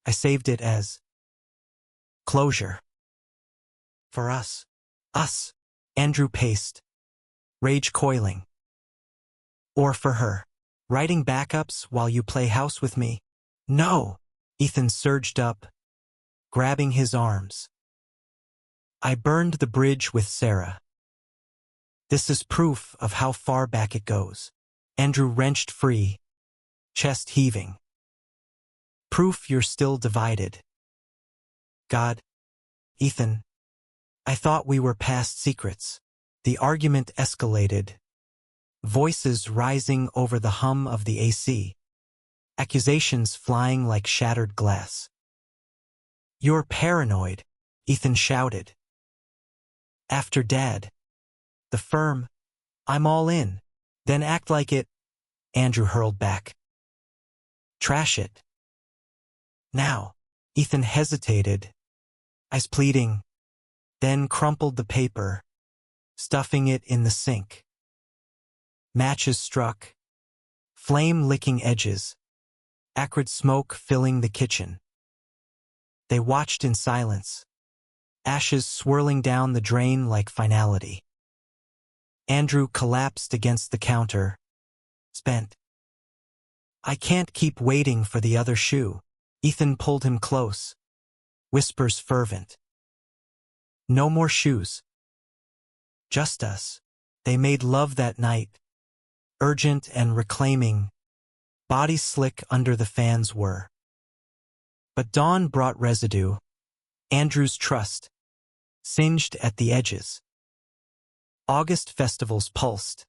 I saved it as closure. For us. Us. Andrew paced, rage coiling. Or for her. Writing backups while you play house with me? No. Ethan surged up, grabbing his arms. I burned the bridge with Sarah. This is proof of how far back it goes. Andrew wrenched free, chest heaving. Proof you're still divided. God. Ethan. I thought we were past secrets. The argument escalated, voices rising over the hum of the AC. Accusations flying like shattered glass. You're paranoid, Ethan shouted. After Dad. The firm. I'm all in. Then act like it. Andrew hurled back. Trash it. Now. Ethan hesitated, eyes pleading, then crumpled the paper, stuffing it in the sink. Matches struck, flame-licking edges, acrid smoke filling the kitchen. They watched in silence, ashes swirling down the drain like finality. Andrew collapsed against the counter, spent. I can't keep waiting for the other shoe. Ethan pulled him close, whispers fervent. No more shoes. Just us. They made love that night, urgent and reclaiming, bodies slick under the fans were. But dawn brought residue, Andrew's trust, singed at the edges. August festivals pulsed,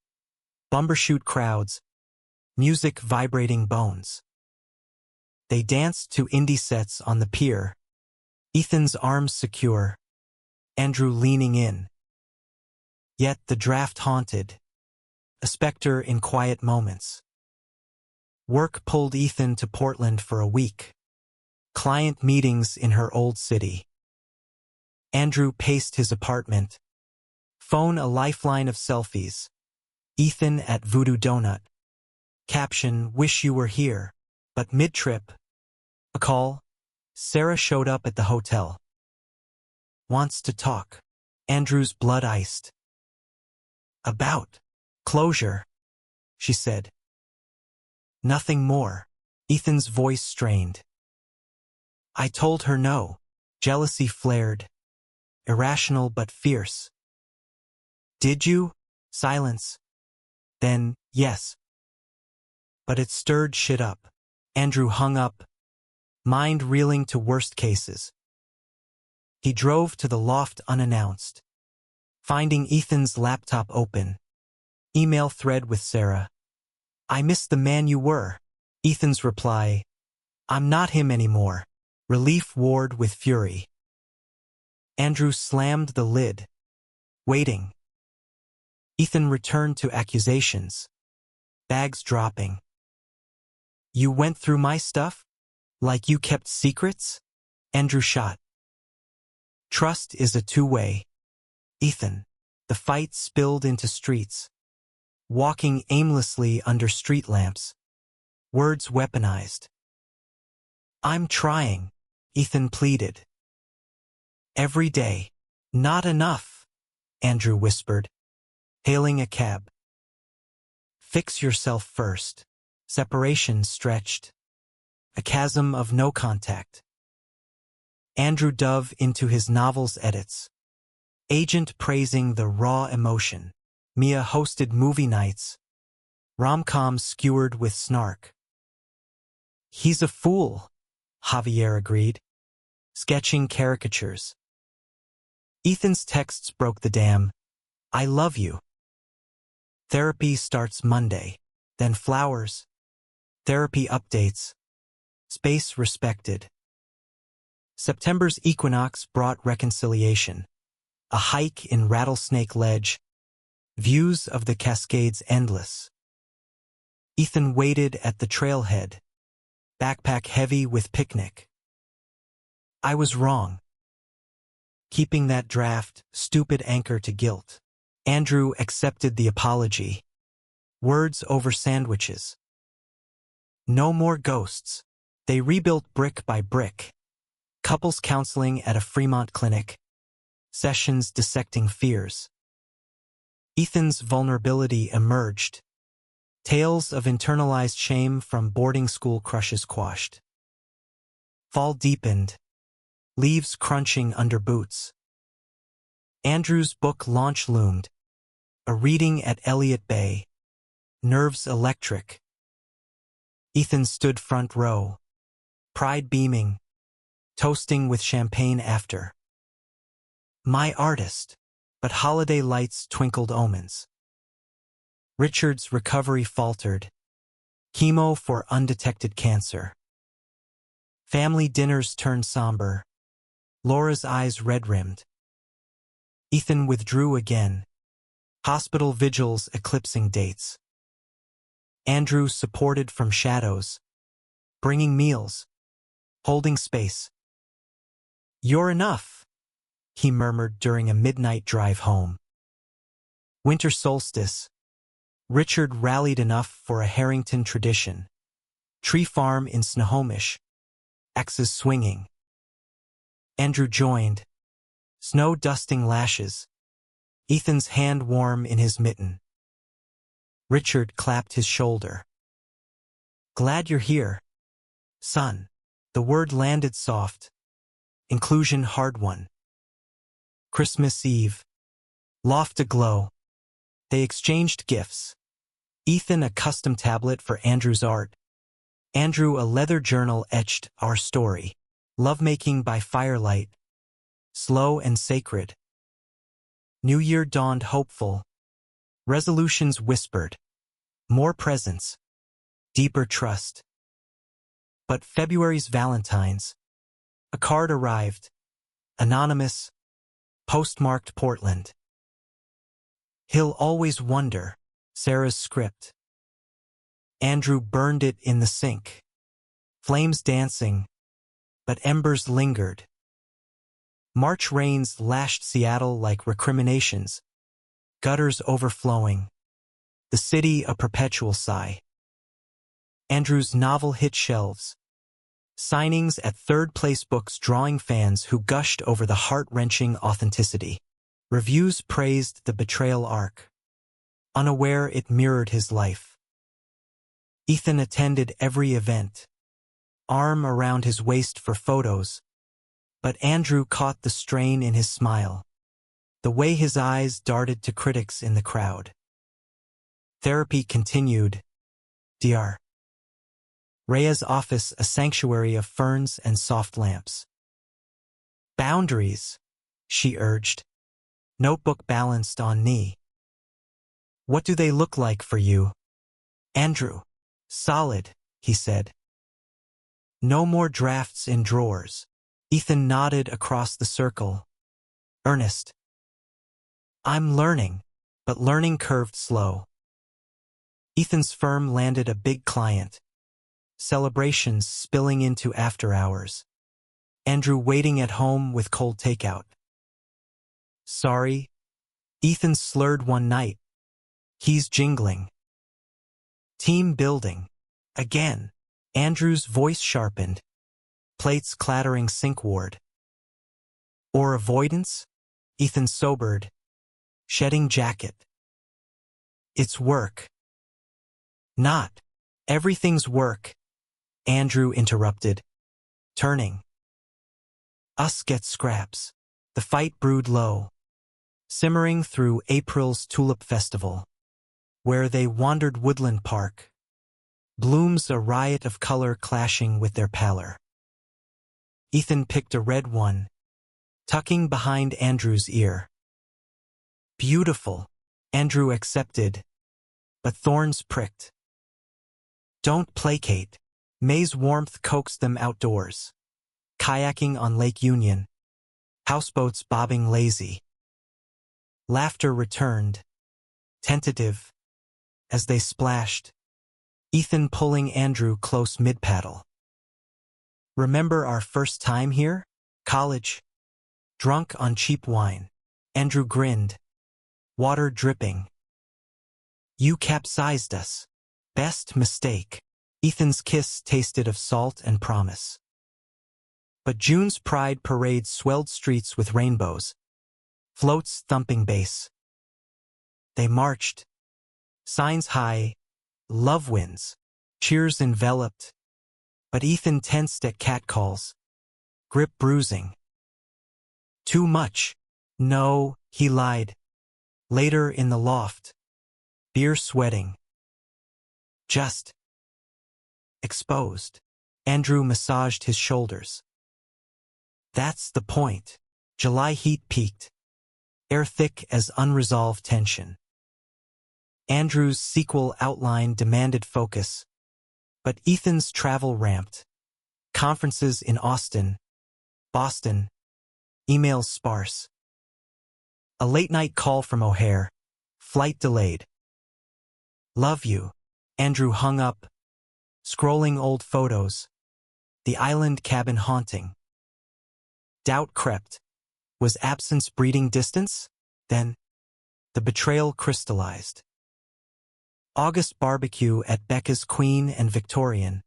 bumbershoot crowds, music vibrating bones. They danced to indie sets on the pier, Ethan's arms secure, Andrew leaning in. Yet the draft haunted, a specter in quiet moments. Work pulled Ethan to Portland for a week. Client meetings in her old city. Andrew paced his apartment. Phone a lifeline of selfies. Ethan at Voodoo Donut. Caption, wish you were here. But mid-trip. A call. Sarah showed up at the hotel. Wants to talk. Andrew's blood iced. About closure, she said. Nothing more. Ethan's voice strained. I told her no. Jealousy flared. Irrational but fierce. Did you? Silence. Then, yes. But it stirred shit up. Andrew hung up, mind reeling to worst cases. He drove to the loft unannounced, finding Ethan's laptop open. Email thread with Sarah. I miss the man you were. Ethan's reply. I'm not him anymore. Relief warred with fury. Andrew slammed the lid, waiting. Ethan returned to accusations, bags dropping. You went through my stuff? Like you kept secrets? Andrew shot. Trust is a two-way. Ethan. The fight spilled into streets. Walking aimlessly under street lamps. Words weaponized. I'm trying, Ethan pleaded. Every day. Not enough, Andrew whispered, hailing a cab. Fix yourself first. Separation stretched. A chasm of no contact. Andrew dove into his novel's edits. Agent praising the raw emotion. Mia hosted movie nights. Rom-coms skewered with snark. He's a fool, Javier agreed, sketching caricatures. Ethan's texts broke the dam. I love you. Therapy starts Monday. Then flowers. Therapy updates. Space respected. September's equinox brought reconciliation. A hike in Rattlesnake Ledge. Views of the Cascades endless. Ethan waited at the trailhead. Backpack heavy with picnic. I was wrong. Keeping that draft, stupid anchor to guilt. Andrew accepted the apology. Words over sandwiches. No more ghosts. They rebuilt brick by brick. Couples counseling at a Fremont clinic. Sessions dissecting fears. Ethan's vulnerability emerged. Tales of internalized shame from boarding school crushes quashed. Fall deepened. Leaves crunching under boots. Andrew's book launch loomed. A reading at Elliott Bay. Nerves electric. Ethan stood front row. Pride beaming. Toasting with champagne after. My artist. But holiday lights twinkled omens. Richard's recovery faltered. Chemo for undetected cancer. Family dinners turned somber. Laura's eyes red-rimmed. Ethan withdrew again. Hospital vigils eclipsing dates. Andrew supported from shadows. Bringing meals. Holding space. You're enough, he murmured during a midnight drive home. Winter solstice. Richard rallied enough for a Harrington tradition. Tree farm in Snohomish. Axes swinging. Andrew joined. Snow dusting lashes. Ethan's hand warm in his mitten. Richard clapped his shoulder. Glad you're here, son. The word landed soft. Inclusion hard won. Christmas Eve. Loft aglow. They exchanged gifts. Ethan a custom tablet for Andrew's art. Andrew a leather journal etched our story. Lovemaking by firelight. Slow and sacred. New Year dawned hopeful. Resolutions whispered. More presence. Deeper trust. But February's Valentine's. A card arrived. Anonymous. Postmarked Portland. He'll always wonder. Sarah's script. Andrew burned it in the sink. Flames dancing. But embers lingered. March rains lashed Seattle like recriminations. Gutters overflowing. The city a perpetual sigh. Andrew's novel hit shelves. Signings at third-place books drawing fans who gushed over the heart-wrenching authenticity. Reviews praised the betrayal arc. Unaware it mirrored his life. Ethan attended every event. Arm around his waist for photos. But Andrew caught the strain in his smile. The way his eyes darted to critics in the crowd. Therapy continued. Dr. Rhea's office a sanctuary of ferns and soft lamps. Boundaries, she urged. Notebook balanced on knee. What do they look like for you? Andrew. Solid, he said. No more drafts in drawers. Ethan nodded across the circle. Earnest. I'm learning, but learning curved slow. Ethan's firm landed a big client. Celebrations spilling into after hours. Andrew waiting at home with cold takeout. Sorry. Ethan slurred one night. Keys jingling. Team building. Again. Andrew's voice sharpened. Plates clattering sinkward. Or avoidance? Ethan sobered. Shedding jacket. It's work. Not. Everything's work. Andrew interrupted. Turning. Us get scraps. The fight brewed low. Simmering through April's Tulip Festival. Where they wandered Woodland Park. Blooms a riot of color clashing with their pallor. Ethan picked a red one. Tucking behind Andrew's ear. Beautiful. Andrew accepted. But thorns pricked. Don't placate. May's warmth coaxed them outdoors. Kayaking on Lake Union. Houseboats bobbing lazy. Laughter returned. Tentative. As they splashed. Ethan pulling Andrew close mid-paddle. Remember our first time here? College. Drunk on cheap wine. Andrew grinned. water dripping. You capsized us. Best mistake. Ethan's kiss tasted of salt and promise. But June's pride parade swelled streets with rainbows, floats thumping bass. They marched, signs high, love wins, cheers enveloped. But Ethan tensed at catcalls, grip bruising. Too much. No, he lied. Later in the loft, beer sweating. Just exposed. Andrew massaged his shoulders. That's the point. July heat peaked, air thick as unresolved tension. Andrew's sequel outline demanded focus, but Ethan's travel ramped. Conferences in Austin, Boston, emails sparse. A late-night call from O'Hare, flight delayed. Love you. Andrew hung up, scrolling old photos, the island cabin haunting. Doubt crept. Was absence breeding distance? Then, the betrayal crystallized. August barbecue at Becca's Queen and Victorian.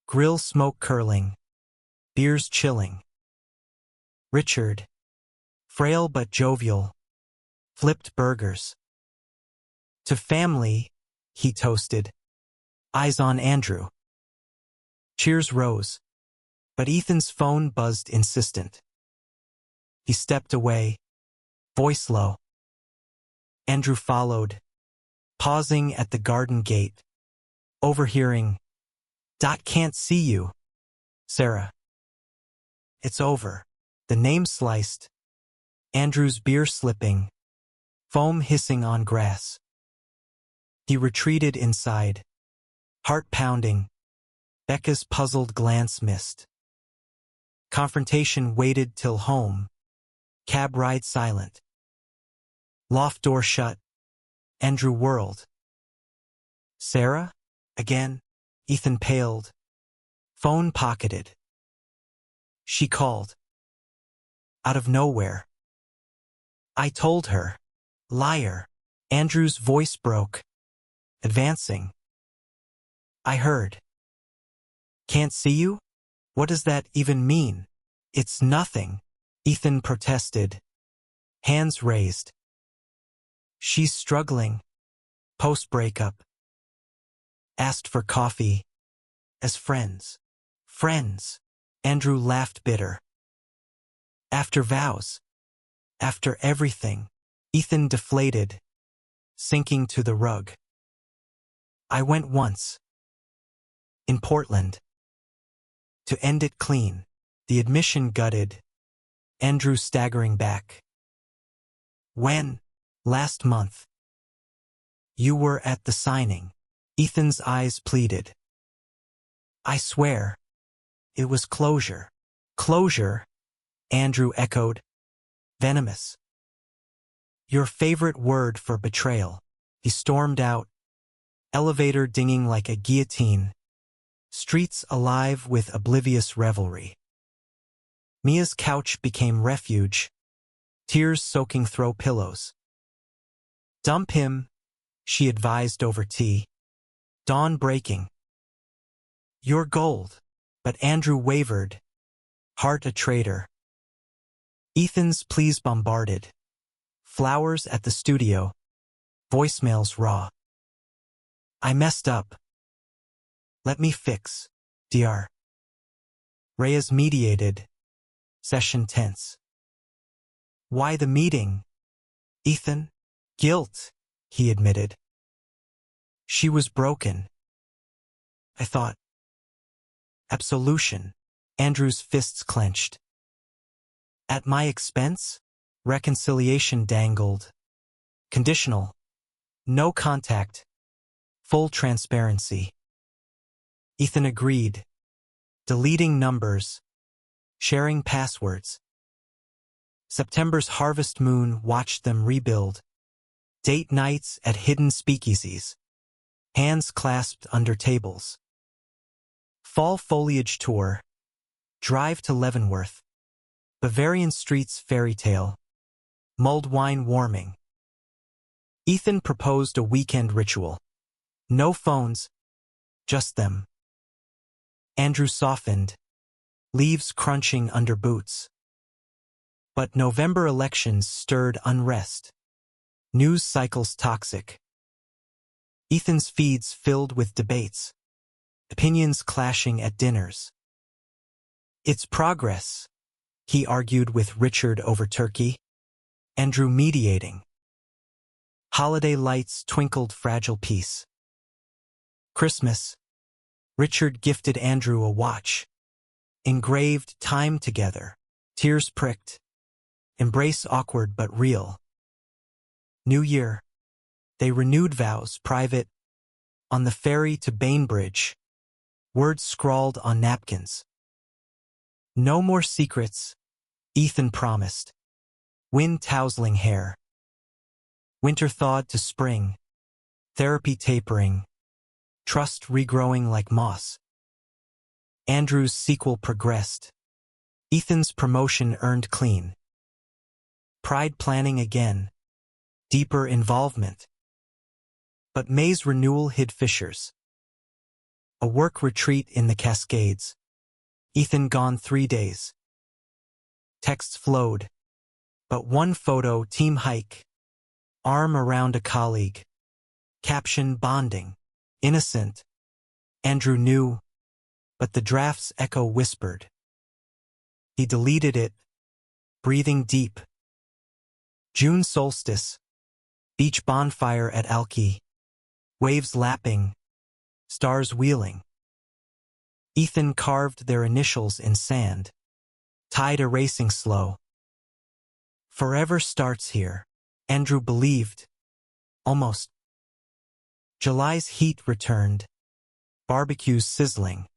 Grill smoke curling. Beers chilling. Richard, frail but jovial, flipped burgers. To family, he toasted, eyes on Andrew. Cheers rose, but Ethan's phone buzzed insistent. He stepped away, voice low. Andrew followed, pausing at the garden gate, overhearing, Can't see you, Sarah. It's over. The name sliced, Andrew's beer slipping, foam hissing on grass. He retreated inside, heart pounding. Becca's puzzled glance missed. Confrontation waited till home, cab ride silent. Loft door shut, Andrew whirled. Sarah? Again? Ethan paled. Phone pocketed. She called. Out of nowhere. I told her. Liar. Andrew's voice broke, advancing. I heard. Can't see you? What does that even mean? It's nothing, Ethan protested, hands raised. She's struggling. Post-breakup. Asked for coffee. As friends. Friends. Andrew laughed bitter. After vows. After everything. Ethan deflated, sinking to the rug. I went once. In Portland. To end it clean. The admission gutted. Andrew staggering back. When? Last month. You were at the signing. Ethan's eyes pleaded. I swear. It was closure. Closure, Andrew echoed. Venomous. Your favorite word for betrayal. He stormed out. Elevator dinging like a guillotine. Streets alive with oblivious revelry. Mia's couch became refuge. Tears soaking throw pillows. Dump him, she advised over tea. Dawn breaking. You're gold. But Andrew wavered. Heart a traitor. Ethan's pleas bombarded. Flowers at the studio. Voicemails raw. I messed up. Let me fix. Dr. Reyes mediated. Session tense. Why the meeting? Ethan? Guilt, he admitted. She was broken. I thought. Absolution. Andrew's fists clenched. At my expense? Reconciliation dangled. Conditional. No contact. Full transparency. Ethan agreed. Deleting numbers. Sharing passwords. September's harvest moon watched them rebuild. Date nights at hidden speakeasies. Hands clasped under tables. Fall foliage tour. Drive to Leavenworth. Bavarian streets fairy tale. Mulled wine warming. Ethan proposed a weekend ritual. No phones, just them. Andrew softened, leaves crunching under boots. But November elections stirred unrest. News cycles toxic. Ethan's feeds filled with debates, opinions clashing at dinners. It's progress, he argued with Richard over turkey, Andrew mediating. Holiday lights twinkled fragile peace. Christmas, Richard gifted Andrew a watch. Engraved time together, tears pricked, embrace awkward but real. New Year, they renewed vows, private, on the ferry to Bainbridge, words scrawled on napkins. No more secrets, Ethan promised. Wind tousling hair. Winter thawed to spring, therapy tapering, trust regrowing like moss. Andrew's sequel progressed. Ethan's promotion earned clean. Pride planning again. Deeper involvement. But May's renewal hid fissures. A work retreat in the Cascades. Ethan gone 3 days. Texts flowed. But one photo, team hike. Arm around a colleague. Caption bonding. Innocent. Andrew knew, but the draft's echo whispered. He deleted it, breathing deep. June solstice. Beach bonfire at Alki. Waves lapping. Stars wheeling. Ethan carved their initials in sand. Tide erasing slow. Forever starts here, Andrew believed. Almost. July's heat returned. Barbecues sizzling.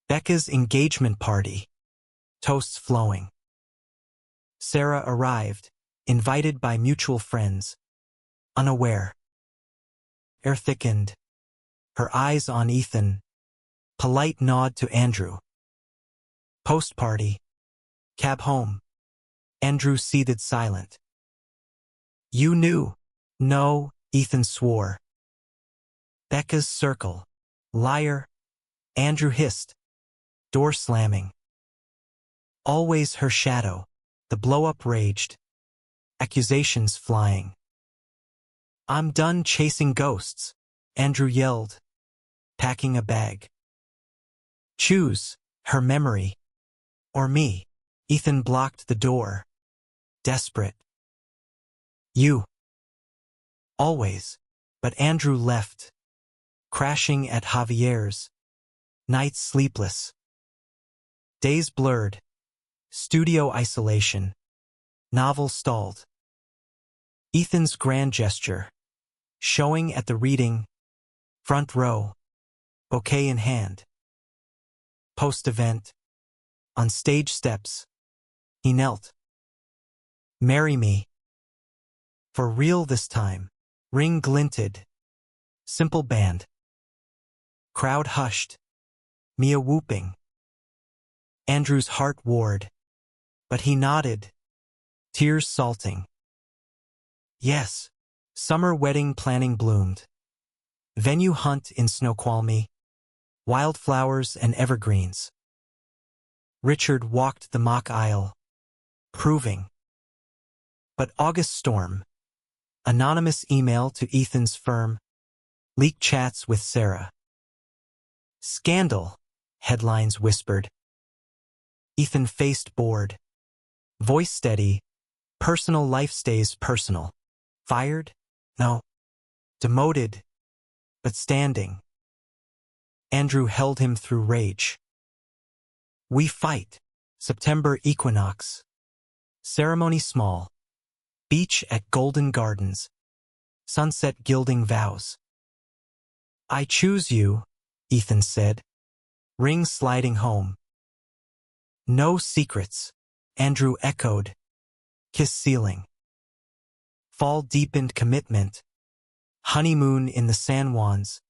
Becca's engagement party. Toasts flowing. Sarah arrived, invited by mutual friends. Unaware. Air thickened. Her eyes on Ethan. Polite nod to Andrew. Post-party. Cab home. Andrew seated silent. You knew. No, Ethan swore. Becca's circle. Liar. Andrew hissed. Door slamming. Always her shadow. The blow-up raged. Accusations flying. I'm done chasing ghosts, Andrew yelled, packing a bag. Choose, her memory. Or me. Ethan blocked the door. Desperate. You. Always. But Andrew left. Crashing at Javier's. Nights sleepless. Days blurred. Studio isolation. Novel stalled. Ethan's grand gesture. Showing at the reading. Front row. Bouquet in hand. Post-event. On stage steps. He knelt. Marry me. For real this time. Ring glinted. Simple band. Crowd hushed. Mia whooping. Andrew's heart warred. But he nodded. Tears salting. Yes. Summer wedding planning bloomed. Venue hunt in Snoqualmie. Wildflowers and evergreens. Richard walked the mock aisle. Proving. But August storm. Anonymous email to Ethan's firm. Leaked chats with Sarah. Scandal, headlines whispered. Ethan faced bored. Voice steady. Personal life stays personal. Fired? No. Demoted. But standing. Andrew held him through rage. We fight. September equinox. Ceremony small. Beach at Golden Gardens. Sunset gilding vows. I choose you, Ethan said. Ring sliding home. No secrets, Andrew echoed. Kiss ceiling. Fall deepened commitment. Honeymoon in the San Juans.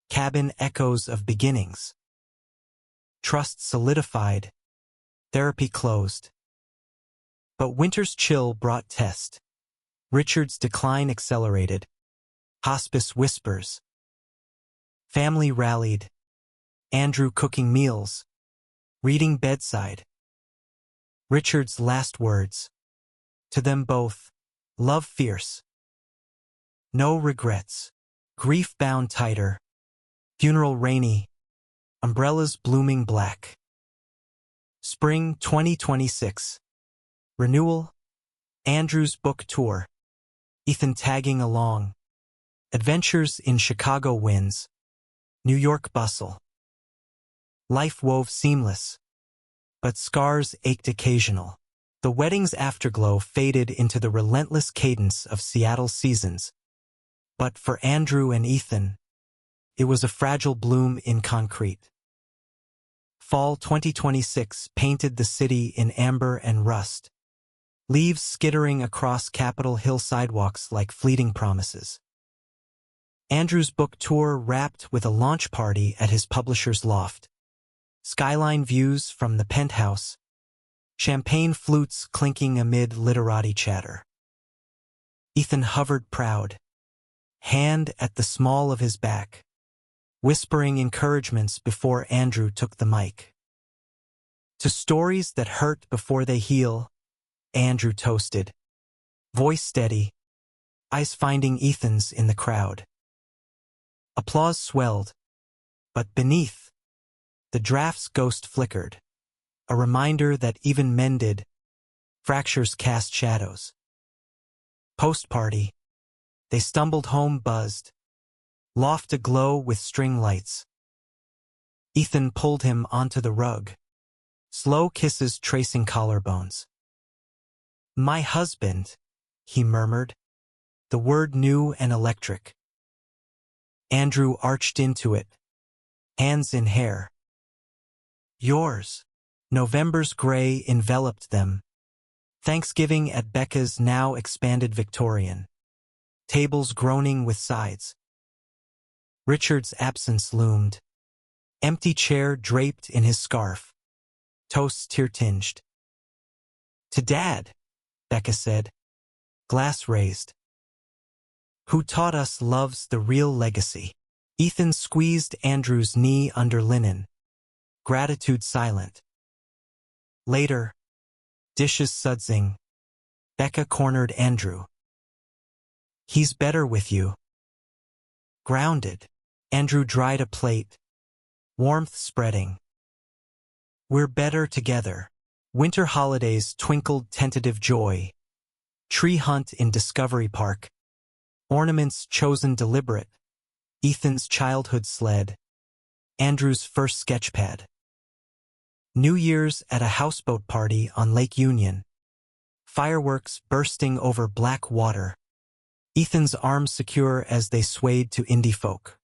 Cabin echoes of beginnings. Trust solidified. Therapy closed. But winter's chill brought test. Richard's decline accelerated. Hospice whispers. Family rallied. Andrew cooking meals. Reading bedside. Richard's last words. To them both, love fierce. No regrets. Grief bound tighter. Funeral rainy. Umbrellas blooming black. Spring 2026. Renewal. Andrew's book tour. Ethan tagging along. Adventures in Chicago winds. New York bustle. Life wove seamless. But scars ached occasional. The wedding's afterglow faded into the relentless cadence of Seattle's seasons. But for Andrew and Ethan, it was a fragile bloom in concrete. Fall 2026 painted the city in amber and rust. Leaves skittering across Capitol Hill sidewalks like fleeting promises. Andrew's book tour wrapped with a launch party at his publisher's loft. Skyline views from the penthouse. Champagne flutes clinking amid literati chatter. Ethan hovered proud, hand at the small of his back, whispering encouragements before Andrew took the mic. To stories that hurt before they heal, Andrew toasted, voice steady, eyes finding Ethan's in the crowd. Applause swelled, but beneath, the draft's ghost flickered, a reminder that even mended, fractures cast shadows. Post-party, they stumbled home buzzed, loft aglow with string lights. Ethan pulled him onto the rug, slow kisses tracing collarbones. My husband, he murmured, the word new and electric. Andrew arched into it, hands in hair. Yours. November's gray enveloped them. Thanksgiving at Becca's now expanded Victorian. Tables groaning with sides. Richard's absence loomed. Empty chair draped in his scarf. Toasts tear-tinged. To Dad, Becca said, glass raised. Who taught us love's the real legacy. Ethan squeezed Andrew's knee under linen. Gratitude silent. Later, dishes sudsing. Becca cornered Andrew. He's better with you. Grounded. Andrew dried a plate. Warmth spreading. We're better together. Winter holidays twinkled tentative joy. Tree hunt in Discovery Park. Ornaments chosen deliberate. Ethan's childhood sled. Andrew's first sketchpad. New Year's at a houseboat party on Lake Union. Fireworks bursting over black water. Ethan's arms secure as they swayed to indie folk.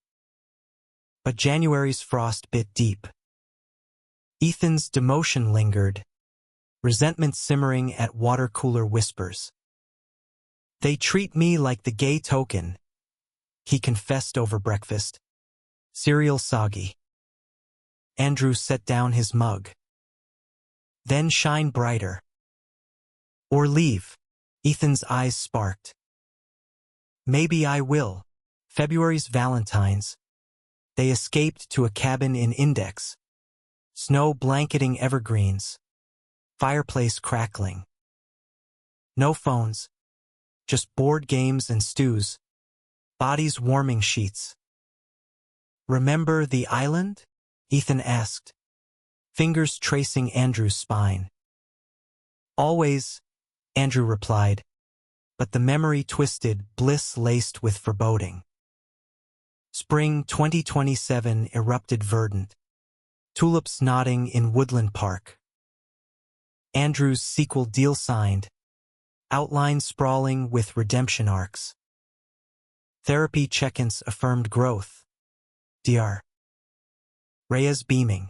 But January's frost bit deep. Ethan's demotion lingered, resentment simmering at water cooler whispers. They treat me like the gay token, he confessed over breakfast. Cereal soggy. Andrew set down his mug. Then shine brighter. Or leave. Ethan's eyes sparked. Maybe I will. February's Valentines. They escaped to a cabin in Index. Snow blanketing evergreens. Fireplace crackling. No phones. Just board games and stews. Bodies warming sheets. Remember the island? Ethan asked, fingers tracing Andrew's spine. Always, Andrew replied, but the memory twisted, bliss laced with foreboding. Spring 2027 erupted verdant, tulips nodding in Woodland Park. Andrew's sequel deal signed, outline sprawling with redemption arcs. Therapy check-ins affirmed growth. Dr. Reyes beaming.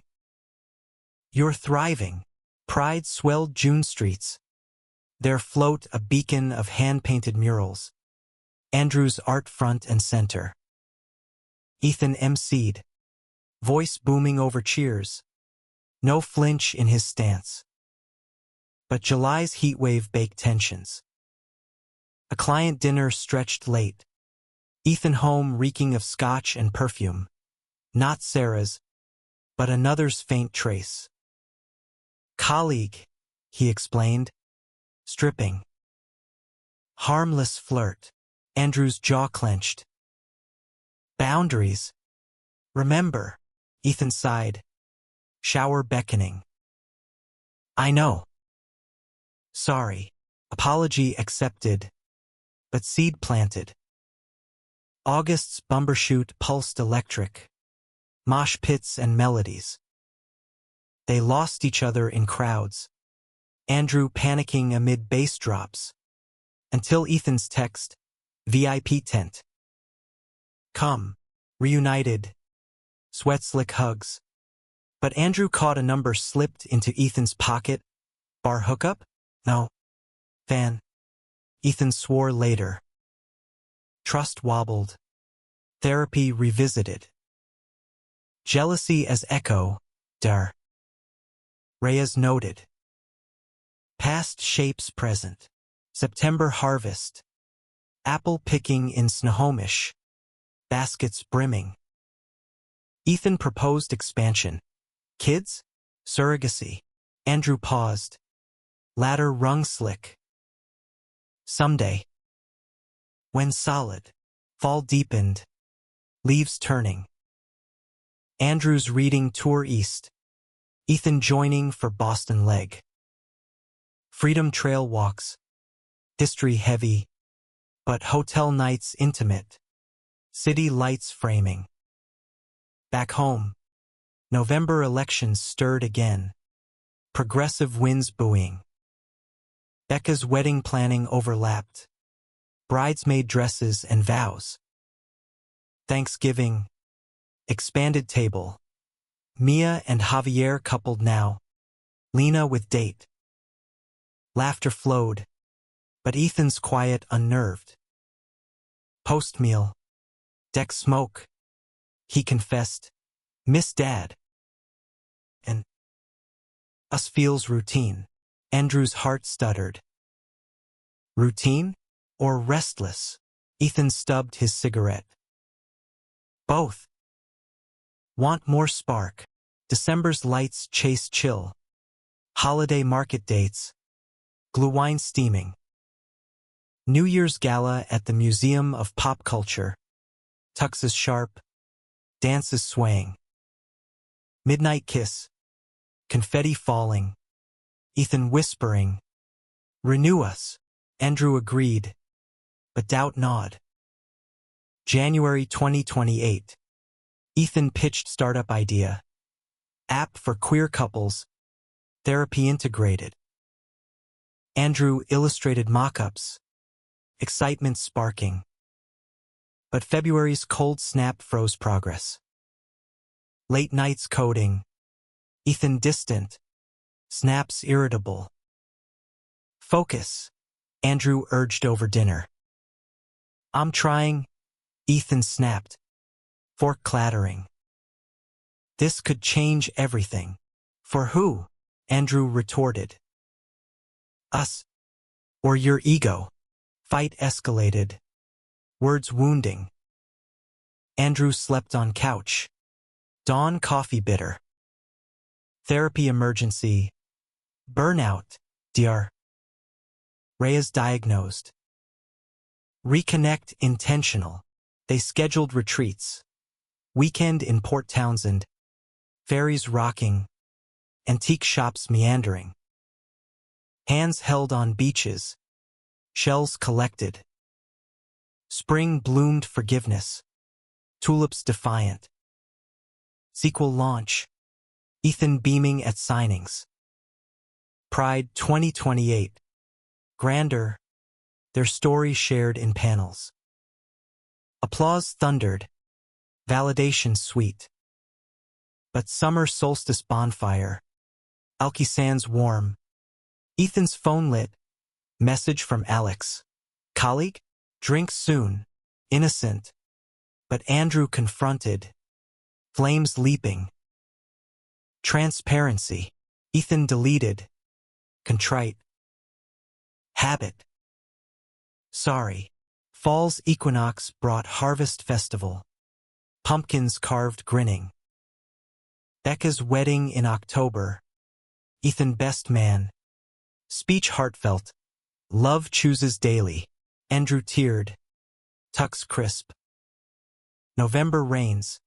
You're thriving. Pride swelled June streets. There float a beacon of hand-painted murals. Andrew's art front and center. Ethan emceed. Voice booming over cheers. No flinch in his stance. But July's heatwave baked tensions. A client dinner stretched late. Ethan home reeking of scotch and perfume. Not Sarah's, but another's faint trace. Colleague, he explained, stripping. Harmless flirt. Andrew's jaw clenched. Boundaries. Remember, Ethan sighed. Shower beckoning. I know. Sorry. Apology accepted. But seed planted. August's bumbershoot pulsed electric. Mosh pits and melodies. They lost each other in crowds. Andrew panicking amid bass drops. Until Ethan's text, VIP tent. Come. Reunited. Sweat-slick hugs. But Andrew caught a number slipped into Ethan's pocket. Bar hookup? No. Fan. Ethan swore later. Trust wobbled. Therapy revisited. Jealousy as echo. Dar. Reyes noted. Past shapes present. September harvest. Apple picking in Snohomish. Baskets brimming. Ethan proposed expansion. Kids? Surrogacy. Andrew paused. Ladder rung slick. Someday. When solid. Fall deepened. Leaves turning. Andrew's reading tour east. Ethan joining for Boston leg. Freedom Trail walks. History heavy. But hotel nights intimate. City lights framing. Back home. November elections stirred again. Progressive winds buoying. Becca's wedding planning overlapped. Bridesmaid dresses and vows. Thanksgiving. Expanded table. Mia and Javier coupled now. Lena with date. Laughter flowed. But Ethan's quiet unnerved. Post-meal. Deck smoke. He confessed. Miss Dad. And us feels routine. Andrew's heart stuttered. Routine? Or restless? Ethan stubbed his cigarette. Both. Want more spark. December's lights chase chill. Holiday market dates. Glühwein steaming. New Year's gala at the Museum of Pop Culture. Tuxes sharp. Dances swaying. Midnight kiss. Confetti falling. Ethan whispering. Renew us. Andrew agreed. But doubt gnawed. January 2028. Ethan pitched startup idea. App for queer couples. Therapy integrated. Andrew illustrated mock-ups. Excitement sparking. But February's cold snap froze progress. Late nights coding. Ethan distant. Snaps irritable. Focus. Andrew urged over dinner. I'm trying. Ethan snapped. Fork clattering. This could change everything. For who? Andrew retorted. Us. Or your ego. Fight escalated. Words wounding. Andrew slept on couch. Dawn coffee bitter. Therapy emergency. Burnout. Dr. Reyes diagnosed. Reconnect intentional. They scheduled retreats. Weekend in Port Townsend. Ferries rocking. Antique shops meandering. Hands held on beaches. Shells collected. Spring bloomed forgiveness. Tulips defiant. Sequel launch. Ethan beaming at signings. Pride 2028. Grander. Their story shared in panels. Applause thundered. Validation sweet. But summer solstice bonfire. Alki sands warm. Ethan's phone lit. Message from Alex. Colleague? Drink soon. Innocent. But Andrew confronted. Flames leaping. Transparency. Ethan deleted. Contrite. Habit. Sorry. Fall's equinox brought harvest festival. Pumpkins carved grinning. Becca's wedding in October. Ethan best man. Speech heartfelt. Love chooses daily. Andrew teared. Tux crisp. November rains.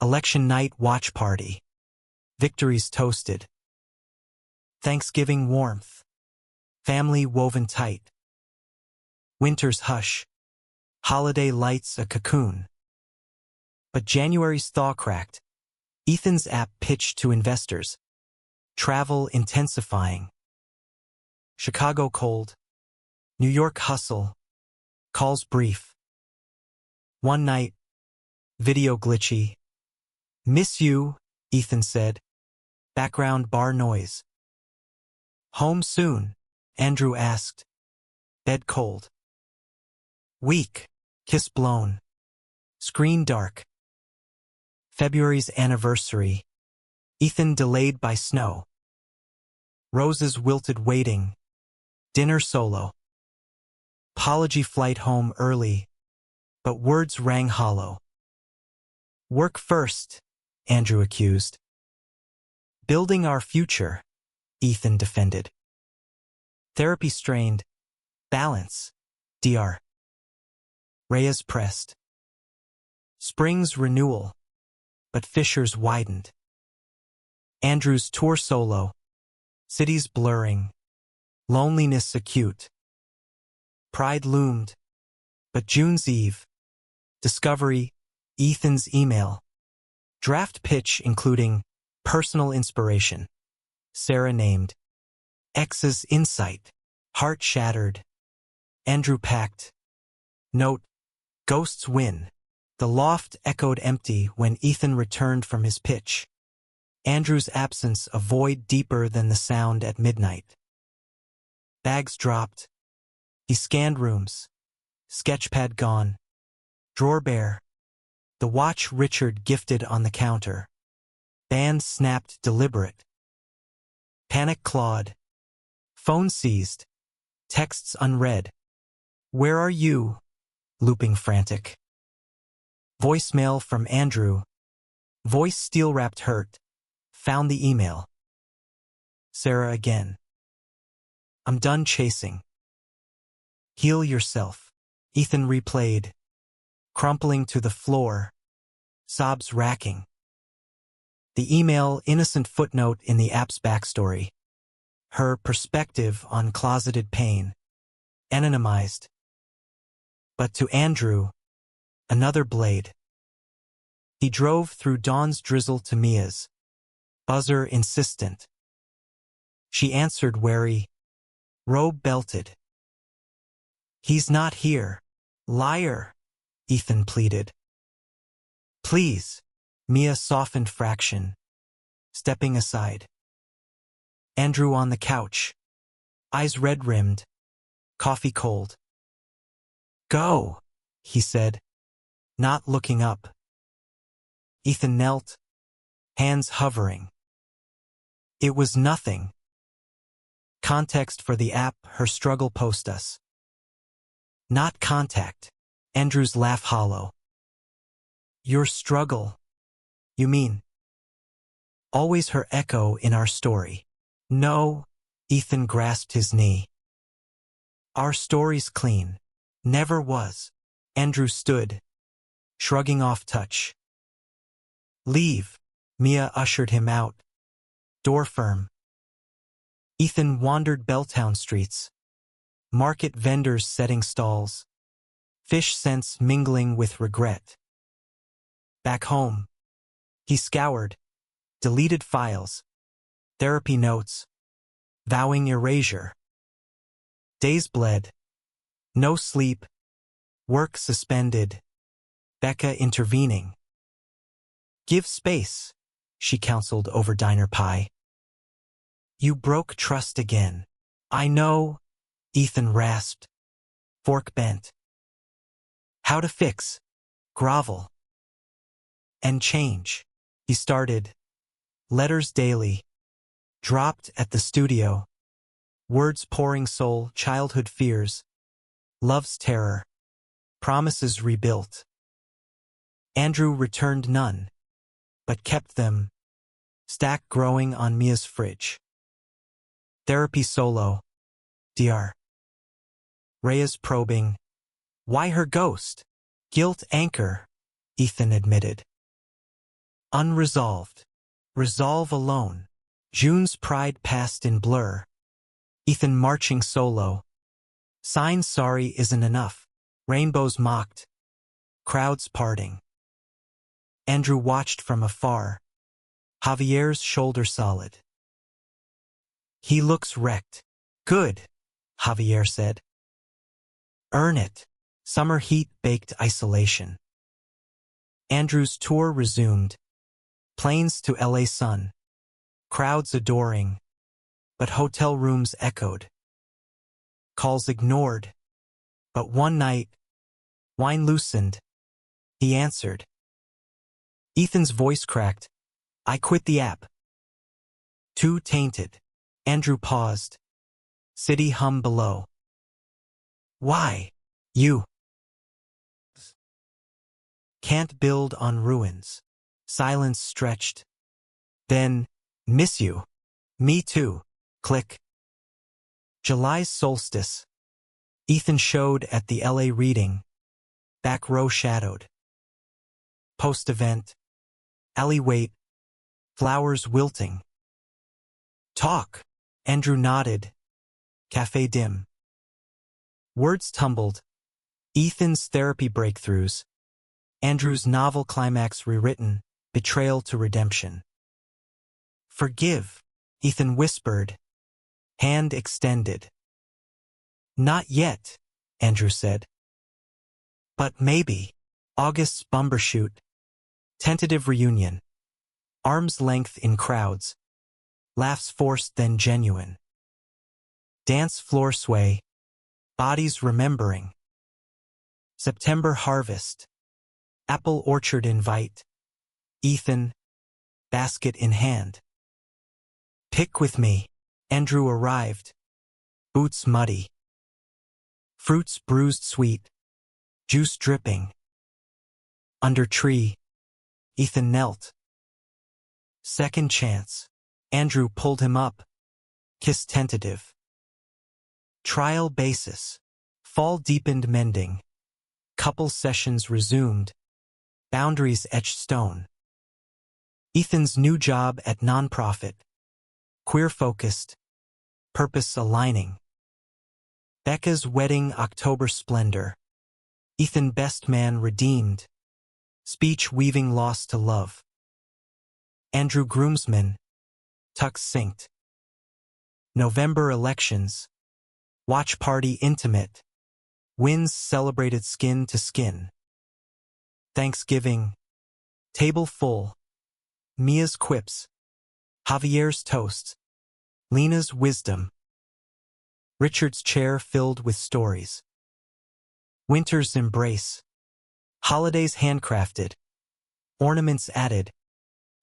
Election night watch party. Victories toasted. Thanksgiving warmth. Family woven tight. Winter's hush. Holiday lights a cocoon. But January's thaw cracked. Ethan's app pitched to investors. Travel intensifying. Chicago cold. New York hustle. Calls brief. One night. Video glitchy. Miss you, Ethan said. Background bar noise. Home soon, Andrew asked. Bed cold. Week. Kiss blown. Screen dark. February's anniversary. Ethan delayed by snow. Roses wilted waiting. Dinner solo. Apology flight home early, but words rang hollow. Work first, Andrew accused. Building our future, Ethan defended. Therapy strained. Balance, Dr. Reyes pressed. Spring's renewal, but fissures widened. Andrew's tour solo. Cities blurring. Loneliness acute. Pride loomed. But June's Eve. Discovery. Ethan's email. Draft pitch including personal inspiration. Sarah named. X's insight. Heart shattered. Andrew packed. Note. Ghosts win. The loft echoed empty when Ethan returned from his pitch. Andrew's absence a void deeper than the sound at midnight. Bags dropped. He scanned rooms. Sketchpad gone. Drawer bare. The watch Richard gifted on the counter. Band snapped deliberate. Panic clawed. Phone seized. Texts unread. Where are you? Looping frantic. Voicemail from Andrew. Voice steel-wrapped hurt. Found the email. Sarah again. I'm done chasing. Heal yourself. Ethan replayed. Crumpling to the floor. Sobs racking. The email innocent footnote in the app's backstory. Her perspective on closeted pain. Anonymized. But to Andrew, another blade. He drove through dawn's drizzle to Mia's. Buzzer insistent. She answered wary. Robe belted. He's not here. Liar, Ethan pleaded. Please, Mia softened fraction. Stepping aside. Andrew on the couch. Eyes red-rimmed. Coffee cold. Go, he said, not looking up. Ethan knelt, hands hovering. It was nothing. Context for the app her struggle post us. Not contact. Andrew's laugh hollow. Your struggle. You mean? Always her echo in our story. No, Ethan grasped his knee. Our story's clean. Never was. Andrew stood, shrugging off touch. Leave. Mia ushered him out. Door firm. Ethan wandered Belltown streets. Market vendors setting stalls. Fish scents mingling with regret. Back home. He scoured. Deleted files. Therapy notes. Vowing erasure. Days bled. No sleep. Work suspended. Becca intervening. Give space, she counseled over diner pie. You broke trust again. I know, Ethan rasped. Fork bent. How to fix. Grovel. And change. He started. Letters daily. Dropped at the studio. Words pouring soul, childhood fears. Love's terror. Promises rebuilt. Andrew returned none, but kept them, stacked growing on Mia's fridge. Therapy solo. Dr. Rhea's probing. Why her ghost? Guilt anchor, Ethan admitted. Unresolved. Resolve alone. June's pride passed in blur. Ethan marching solo. Sign sorry isn't enough. Rainbows mocked. Crowds parting. Andrew watched from afar. Javier's shoulder solid. He looks wrecked. Good, Javier said. Earn it. Summer heat baked isolation. Andrew's tour resumed. Planes to LA sun. Crowds adoring. But hotel rooms echoed. Calls ignored. But one night, wine loosened. He answered. Ethan's voice cracked. I quit the app. Too tainted. Andrew paused. City hum below. Why? You can't build on ruins. Silence stretched. Then, miss you. Me too. Click. July's solstice. Ethan showed at the LA reading. Back row shadowed. Post-event. Alley wait. Flowers wilting. Talk. Andrew nodded. Cafe dim. Words tumbled. Ethan's therapy breakthroughs. Andrew's novel climax rewritten. Betrayal to redemption. Forgive, Ethan whispered. Hand extended. Not yet, Andrew said. But maybe. August's bumbershoot. Tentative reunion. Arm's length in crowds. Laughs forced then genuine. Dance floor sway. Bodies remembering. September harvest. Apple orchard invite. Ethan. Basket in hand. Pick with me. Andrew arrived. Boots muddy. Fruits bruised sweet. Juice dripping. Under tree. Ethan knelt. Second chance. Andrew pulled him up. Kiss tentative. Trial basis. Fall deepened mending. Couple sessions resumed. Boundaries etched stone. Ethan's new job at nonprofit. Queer-focused. Purpose aligning. Becca's wedding October splendor. Ethan best man redeemed. Speech weaving lost to love. Andrew groomsman. Tux synced. November elections. Watch party intimate. Wins celebrated skin to skin. Thanksgiving. Table full. Mia's quips. Javier's toasts. Lena's wisdom. Richard's chair filled with stories. Winter's embrace. Holidays handcrafted. Ornaments added.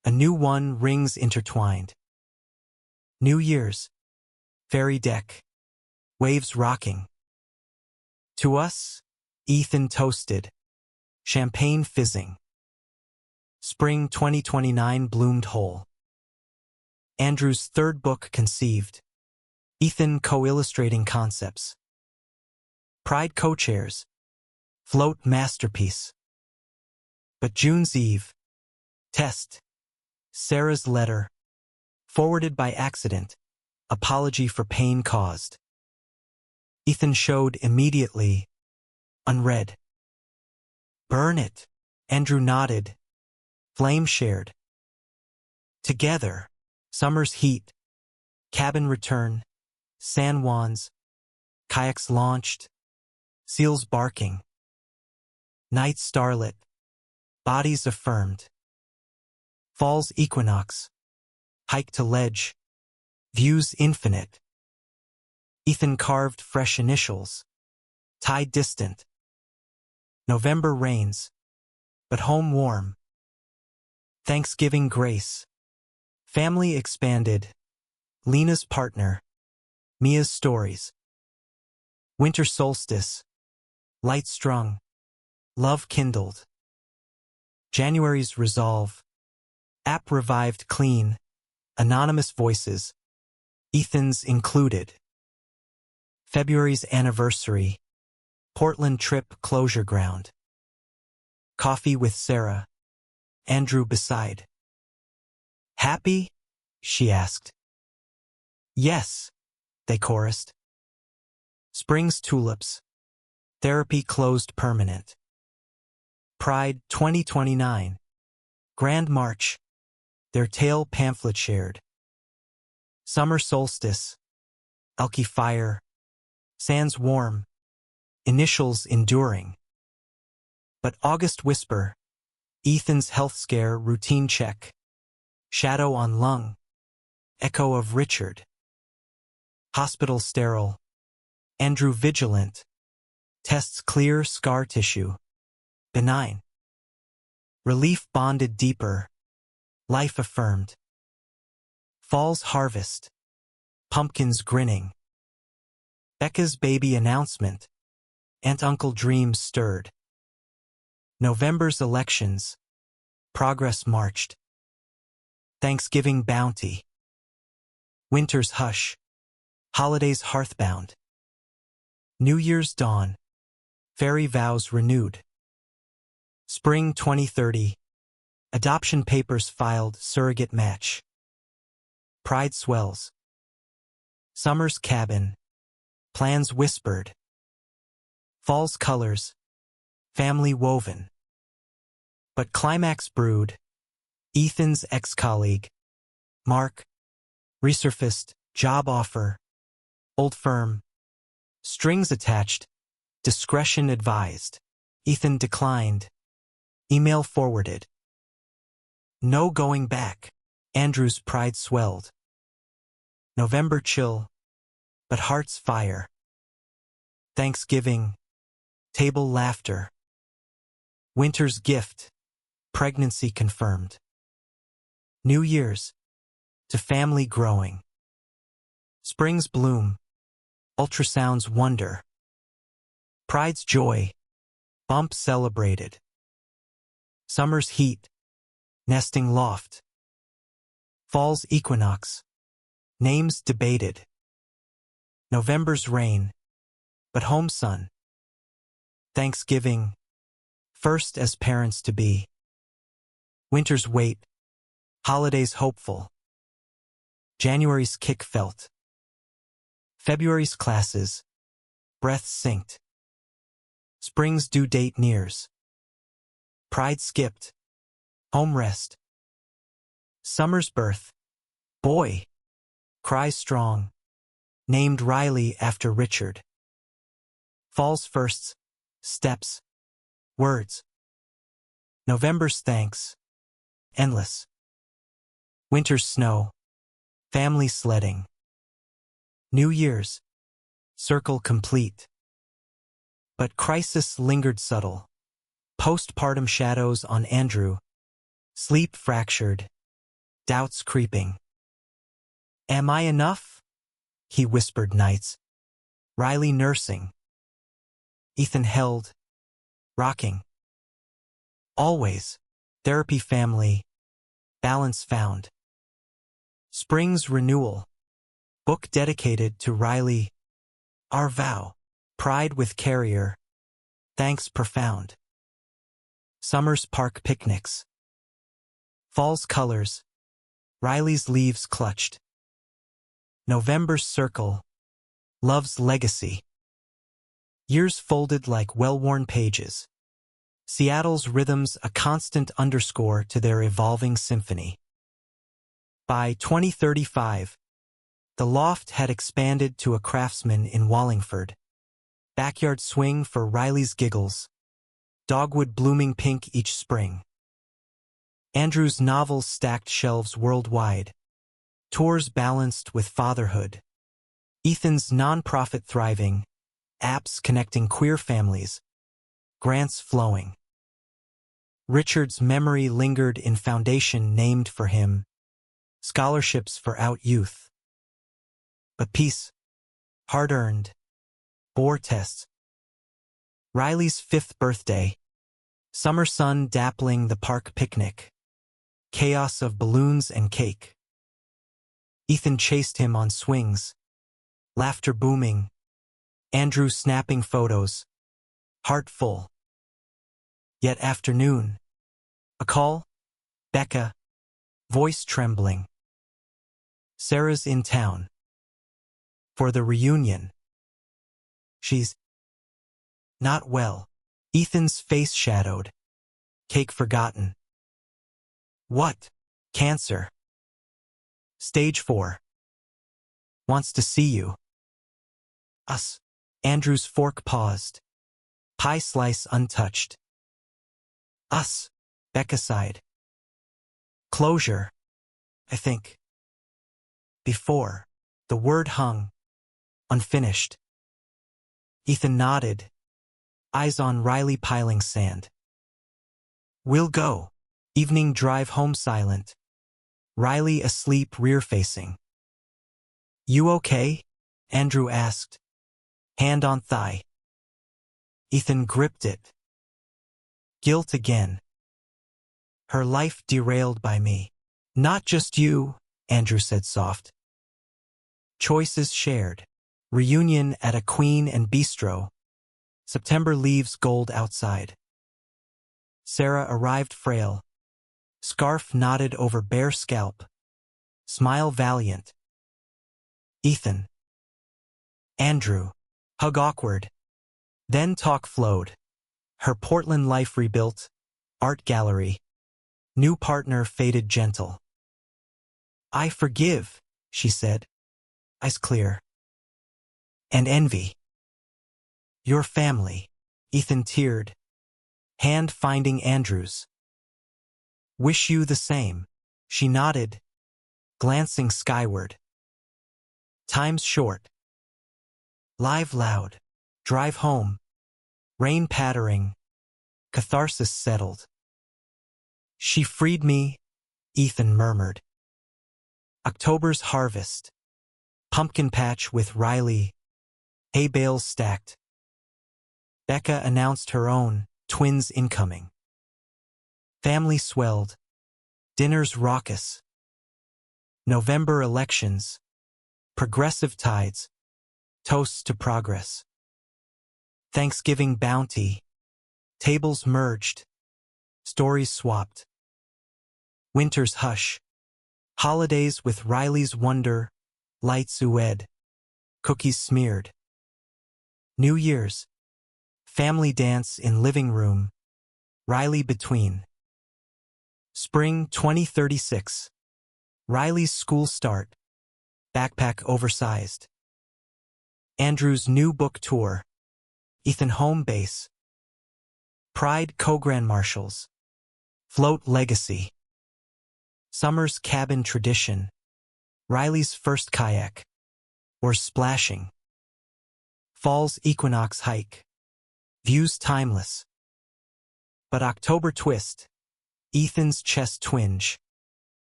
A new one rings intertwined. New Year's. Fairy deck. Waves rocking. To us, Ethan toasted. Champagne fizzing. Spring 2029 bloomed whole. Andrew's third book conceived. Ethan co-illustrating concepts. Pride co-chairs. Float masterpiece. But June's Eve. Test. Sarah's letter. Forwarded by accident. Apology for pain caused. Ethan showed immediately. Unread. Burn it. Andrew nodded. Flame shared. Together. Summer's heat. Cabin return. San Juans. Kayaks launched. Seals barking. Night starlit. Bodies affirmed. Fall's equinox. Hike to ledge. Views infinite. Ethan carved fresh initials. Tide distant. November rains. But home warm. Thanksgiving grace. Family expanded. Lena's partner. Mia's stories. Winter solstice. Light strung. Love kindled. January's resolve. App revived clean. Anonymous voices. Ethan's included. February's anniversary. Portland trip closure ground. Coffee with Sarah. Andrew beside. Happy? She asked. Yes, they chorused. Spring's tulips. Therapy closed permanent. Pride 2029. Grand March. Their tale pamphlet shared. Summer solstice. Elky fire. Sands warm. Initials enduring. But August whisper. Ethan's health scare routine check. Shadow on lung. Echo of Richard. Hospital sterile. Andrew vigilant. Tests clear scar tissue. Benign. Relief bonded deeper. Life affirmed. Fall's harvest. Pumpkins grinning. Becca's baby announcement. Aunt-uncle dreams stirred. November's elections. Progress marched. Thanksgiving bounty. Winter's hush. Holidays hearthbound. New Year's dawn. Fairy vows renewed. Spring 2030. Adoption papers filed surrogate match. Pride swells. Summer's cabin. Plans whispered. Fall's colors. Family woven. But climax brewed. Ethan's ex-colleague. Mark. Resurfaced. Job offer. Old firm. Strings attached. Discretion advised. Ethan declined. Email forwarded. No going back. Andrew's pride swelled. November chill. But heart's fire. Thanksgiving. Table laughter. Winter's gift. Pregnancy confirmed. New Year's. To family growing. Spring's bloom. Ultrasound's wonder. Pride's joy. Bump celebrated. Summer's heat. Nesting loft. Fall's equinox. Names debated. November's rain. But home sun. Thanksgiving. First as parents to be. Winter's wait. Holidays hopeful. January's kick felt. February's classes. Breath synced. Spring's due date nears. Pride skipped. Home rest. Summer's birth. Boy. Cries strong. Named Riley after Richard. Fall's firsts. Steps. Words. November's thanks. Endless. Winter's snow. Family sledding. New Year's. Circle complete. But crisis lingered subtle. Postpartum shadows on Andrew. Sleep fractured. Doubts creeping. Am I enough? He whispered nights. Riley nursing. Ethan held. Rocking. Always. Therapy family. Balance found. Spring's renewal. Book dedicated to Riley. Our vow. Pride with carrier. Thanks profound. Summer's park picnics. Fall's colors. Riley's leaves clutched. November's circle. Love's legacy. Years folded like well-worn pages. Seattle's rhythms a constant underscore to their evolving symphony. By 2035, the loft had expanded to a craftsman in Wallingford. Backyard swing for Riley's giggles. Dogwood blooming pink each spring. Andrew's novels stacked shelves worldwide. Tours balanced with fatherhood. Ethan's nonprofit thriving. Apps connecting queer families. Grants flowing. Richard's memory lingered in foundation named for him. Scholarships for out youth. But peace, hard-earned, bore tests. Riley's 5th birthday. Summer sun dappling the park picnic. Chaos of balloons and cake. Ethan chased him on swings. Laughter booming. Andrew snapping photos. Heart full. Yet afternoon. A call. Becca. Voice trembling. Sarah's in town. For the reunion. She's not well. Ethan's face shadowed. Cake forgotten. What? Cancer. Stage 4. Wants to see you. Us. Andrew's fork paused. Pie slice untouched. Us. Becca sighed. Closure. I think. Before. The word hung. Unfinished. Ethan nodded. Eyes on Riley piling sand. We'll go. Evening drive home silent. Riley asleep rear-facing. You okay? Andrew asked. Hand on thigh. Ethan gripped it. Guilt again. Her life derailed by me. Not just you, Andrew said soft. Choices shared. Reunion at a Queen and Bistro. September leaves gold outside. Sarah arrived frail. Scarf knotted over bare scalp. Smile valiant. Ethan. Andrew. Hug awkward. Then talk flowed. Her Portland life rebuilt. Art gallery. New partner faded gentle. I forgive, she said. Eyes clear. And envy. Your family. Ethan teared. Hand finding Andrew's. Wish you the same. She nodded, glancing skyward. Time's short. Live loud. Drive home. Rain pattering. Catharsis settled. She freed me, Ethan murmured. October's harvest. Pumpkin patch with Riley. Hay bales stacked. Becca announced her own, twins incoming. Family swelled. Dinners raucous. November elections. Progressive tides. Toasts to progress. Thanksgiving bounty. Tables merged. Stories swapped. Winter's hush. Holidays with Riley's wonder. Lights oued. Cookies smeared. New Year's. Family dance in living room. Riley between. Spring 2036. Riley's school start. Backpack oversized. Andrew's new book tour. Ethan home base. Pride co-grand marshals. Float legacy. Summer's cabin tradition. Riley's first kayak. Or splashing. Fall's equinox hike. Views timeless. But October twist. Ethan's chest twinge.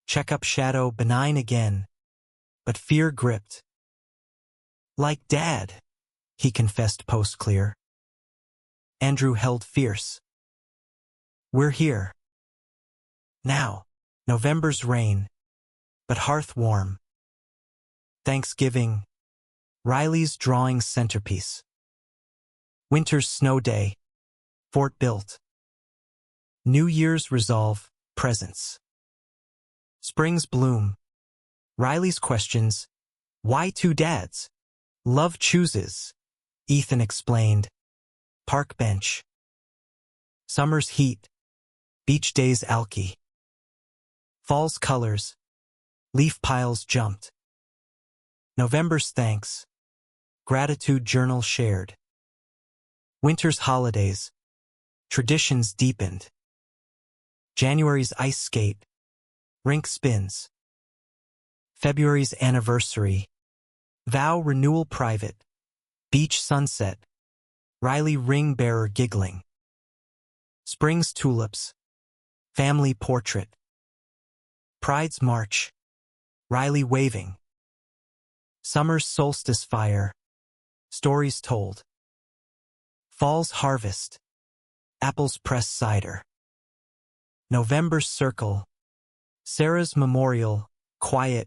Check-up shadow benign again. But fear gripped. Like Dad, he confessed post-clear. Andrew held fierce. We're here. Now, November's rain, but hearth warm. Thanksgiving, Riley's drawing centerpiece. Winter's snow day, fort built. New Year's resolve, presence. Spring's bloom, Riley's questions, why two dads? Love chooses, Ethan explained. Park bench. Summer's heat, beach days alky. Fall's colors, leaf piles jumped. November's thanks, gratitude journal shared. Winter's holidays, traditions deepened. January's ice skate, rink spins. February's anniversary, vow renewal private, beach sunset, Riley ring bearer giggling. Spring's tulips, family portrait. Pride's march, Riley waving. Summer's solstice fire, stories told. Fall's harvest. Apples press cider. November's circle. Sarah's memorial. Quiet.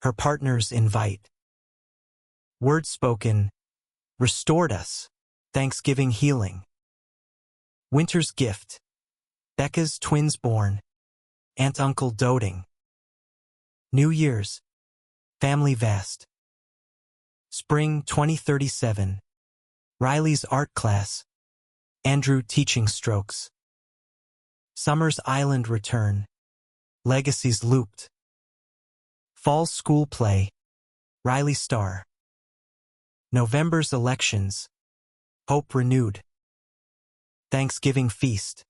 Her partners invite. Word spoken. Restored us. Thanksgiving healing. Winter's gift. Becca's twins born. Aunt uncle doting. New Year's. Family vast. Spring 2037. Riley's art class. Andrew teaching strokes. Summer's island return. Legacies looped. Fall's school play. Riley star. November's elections. Hope renewed. Thanksgiving feast.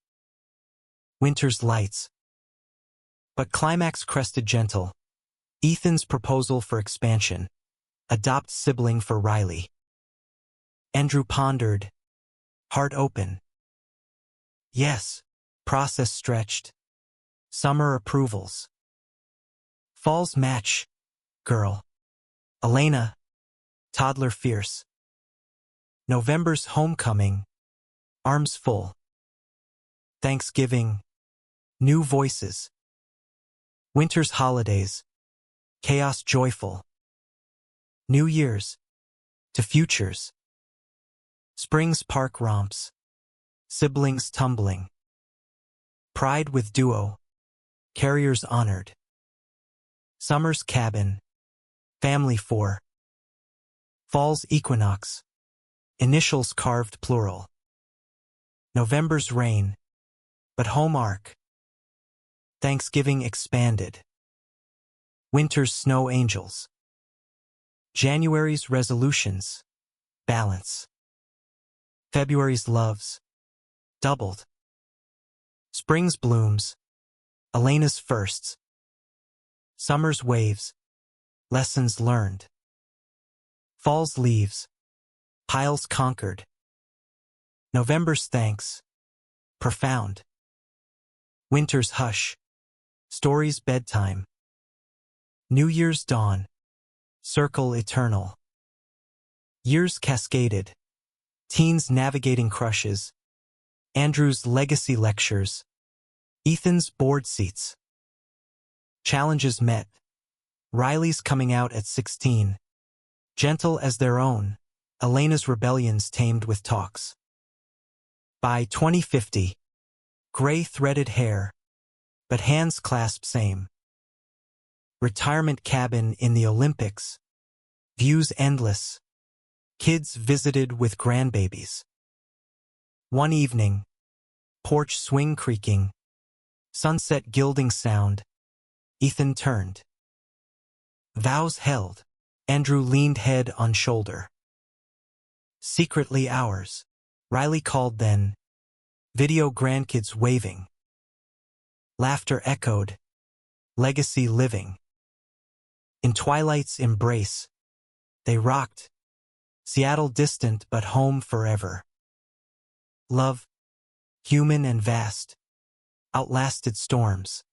Winter's lights. But climax crested gentle. Ethan's proposal for expansion. Adopt sibling for Riley. Andrew pondered. Heart open. Yes. Process stretched. Summer approvals. Fall's match. Girl. Elena. Toddler fierce. November's homecoming. Arms full. Thanksgiving. New voices. Winter's holidays. Chaos joyful. New Year's. To futures. Spring's park romps. Siblings tumbling. Pride with duo. Carriers honored. Summer's cabin. Family four. Fall's equinox. Initials carved plural. November's rain. But home arc. Thanksgiving expanded. Winter's snow angels. January's resolutions. Balance. February's loves. Doubled. Spring's blooms. Elena's firsts. Summer's waves. Lessons learned. Fall's leaves. Piles conquered. November's thanks. Profound. Winter's hush. Stories bedtime. New Year's dawn. Circle eternal. Years cascaded. Teens navigating crushes. Andrew's legacy lectures. Ethan's board seats. Challenges met. Riley's coming out at 16. Gentle as their own. Elena's rebellions tamed with talks. By 2050. Gray threaded hair. But hands clasp same. Retirement cabin in the Olympics. Views endless. Kids visited with grandbabies. One evening. Porch swing creaking. Sunset gilding sound. Ethan turned. Vows held. Andrew leaned head on shoulder. Secretly ours. Riley called then. Video grandkids waving. Laughter echoed. Legacy living. In twilight's embrace. They rocked. Seattle distant but home forever. Love. Human and vast. Outlasted storms.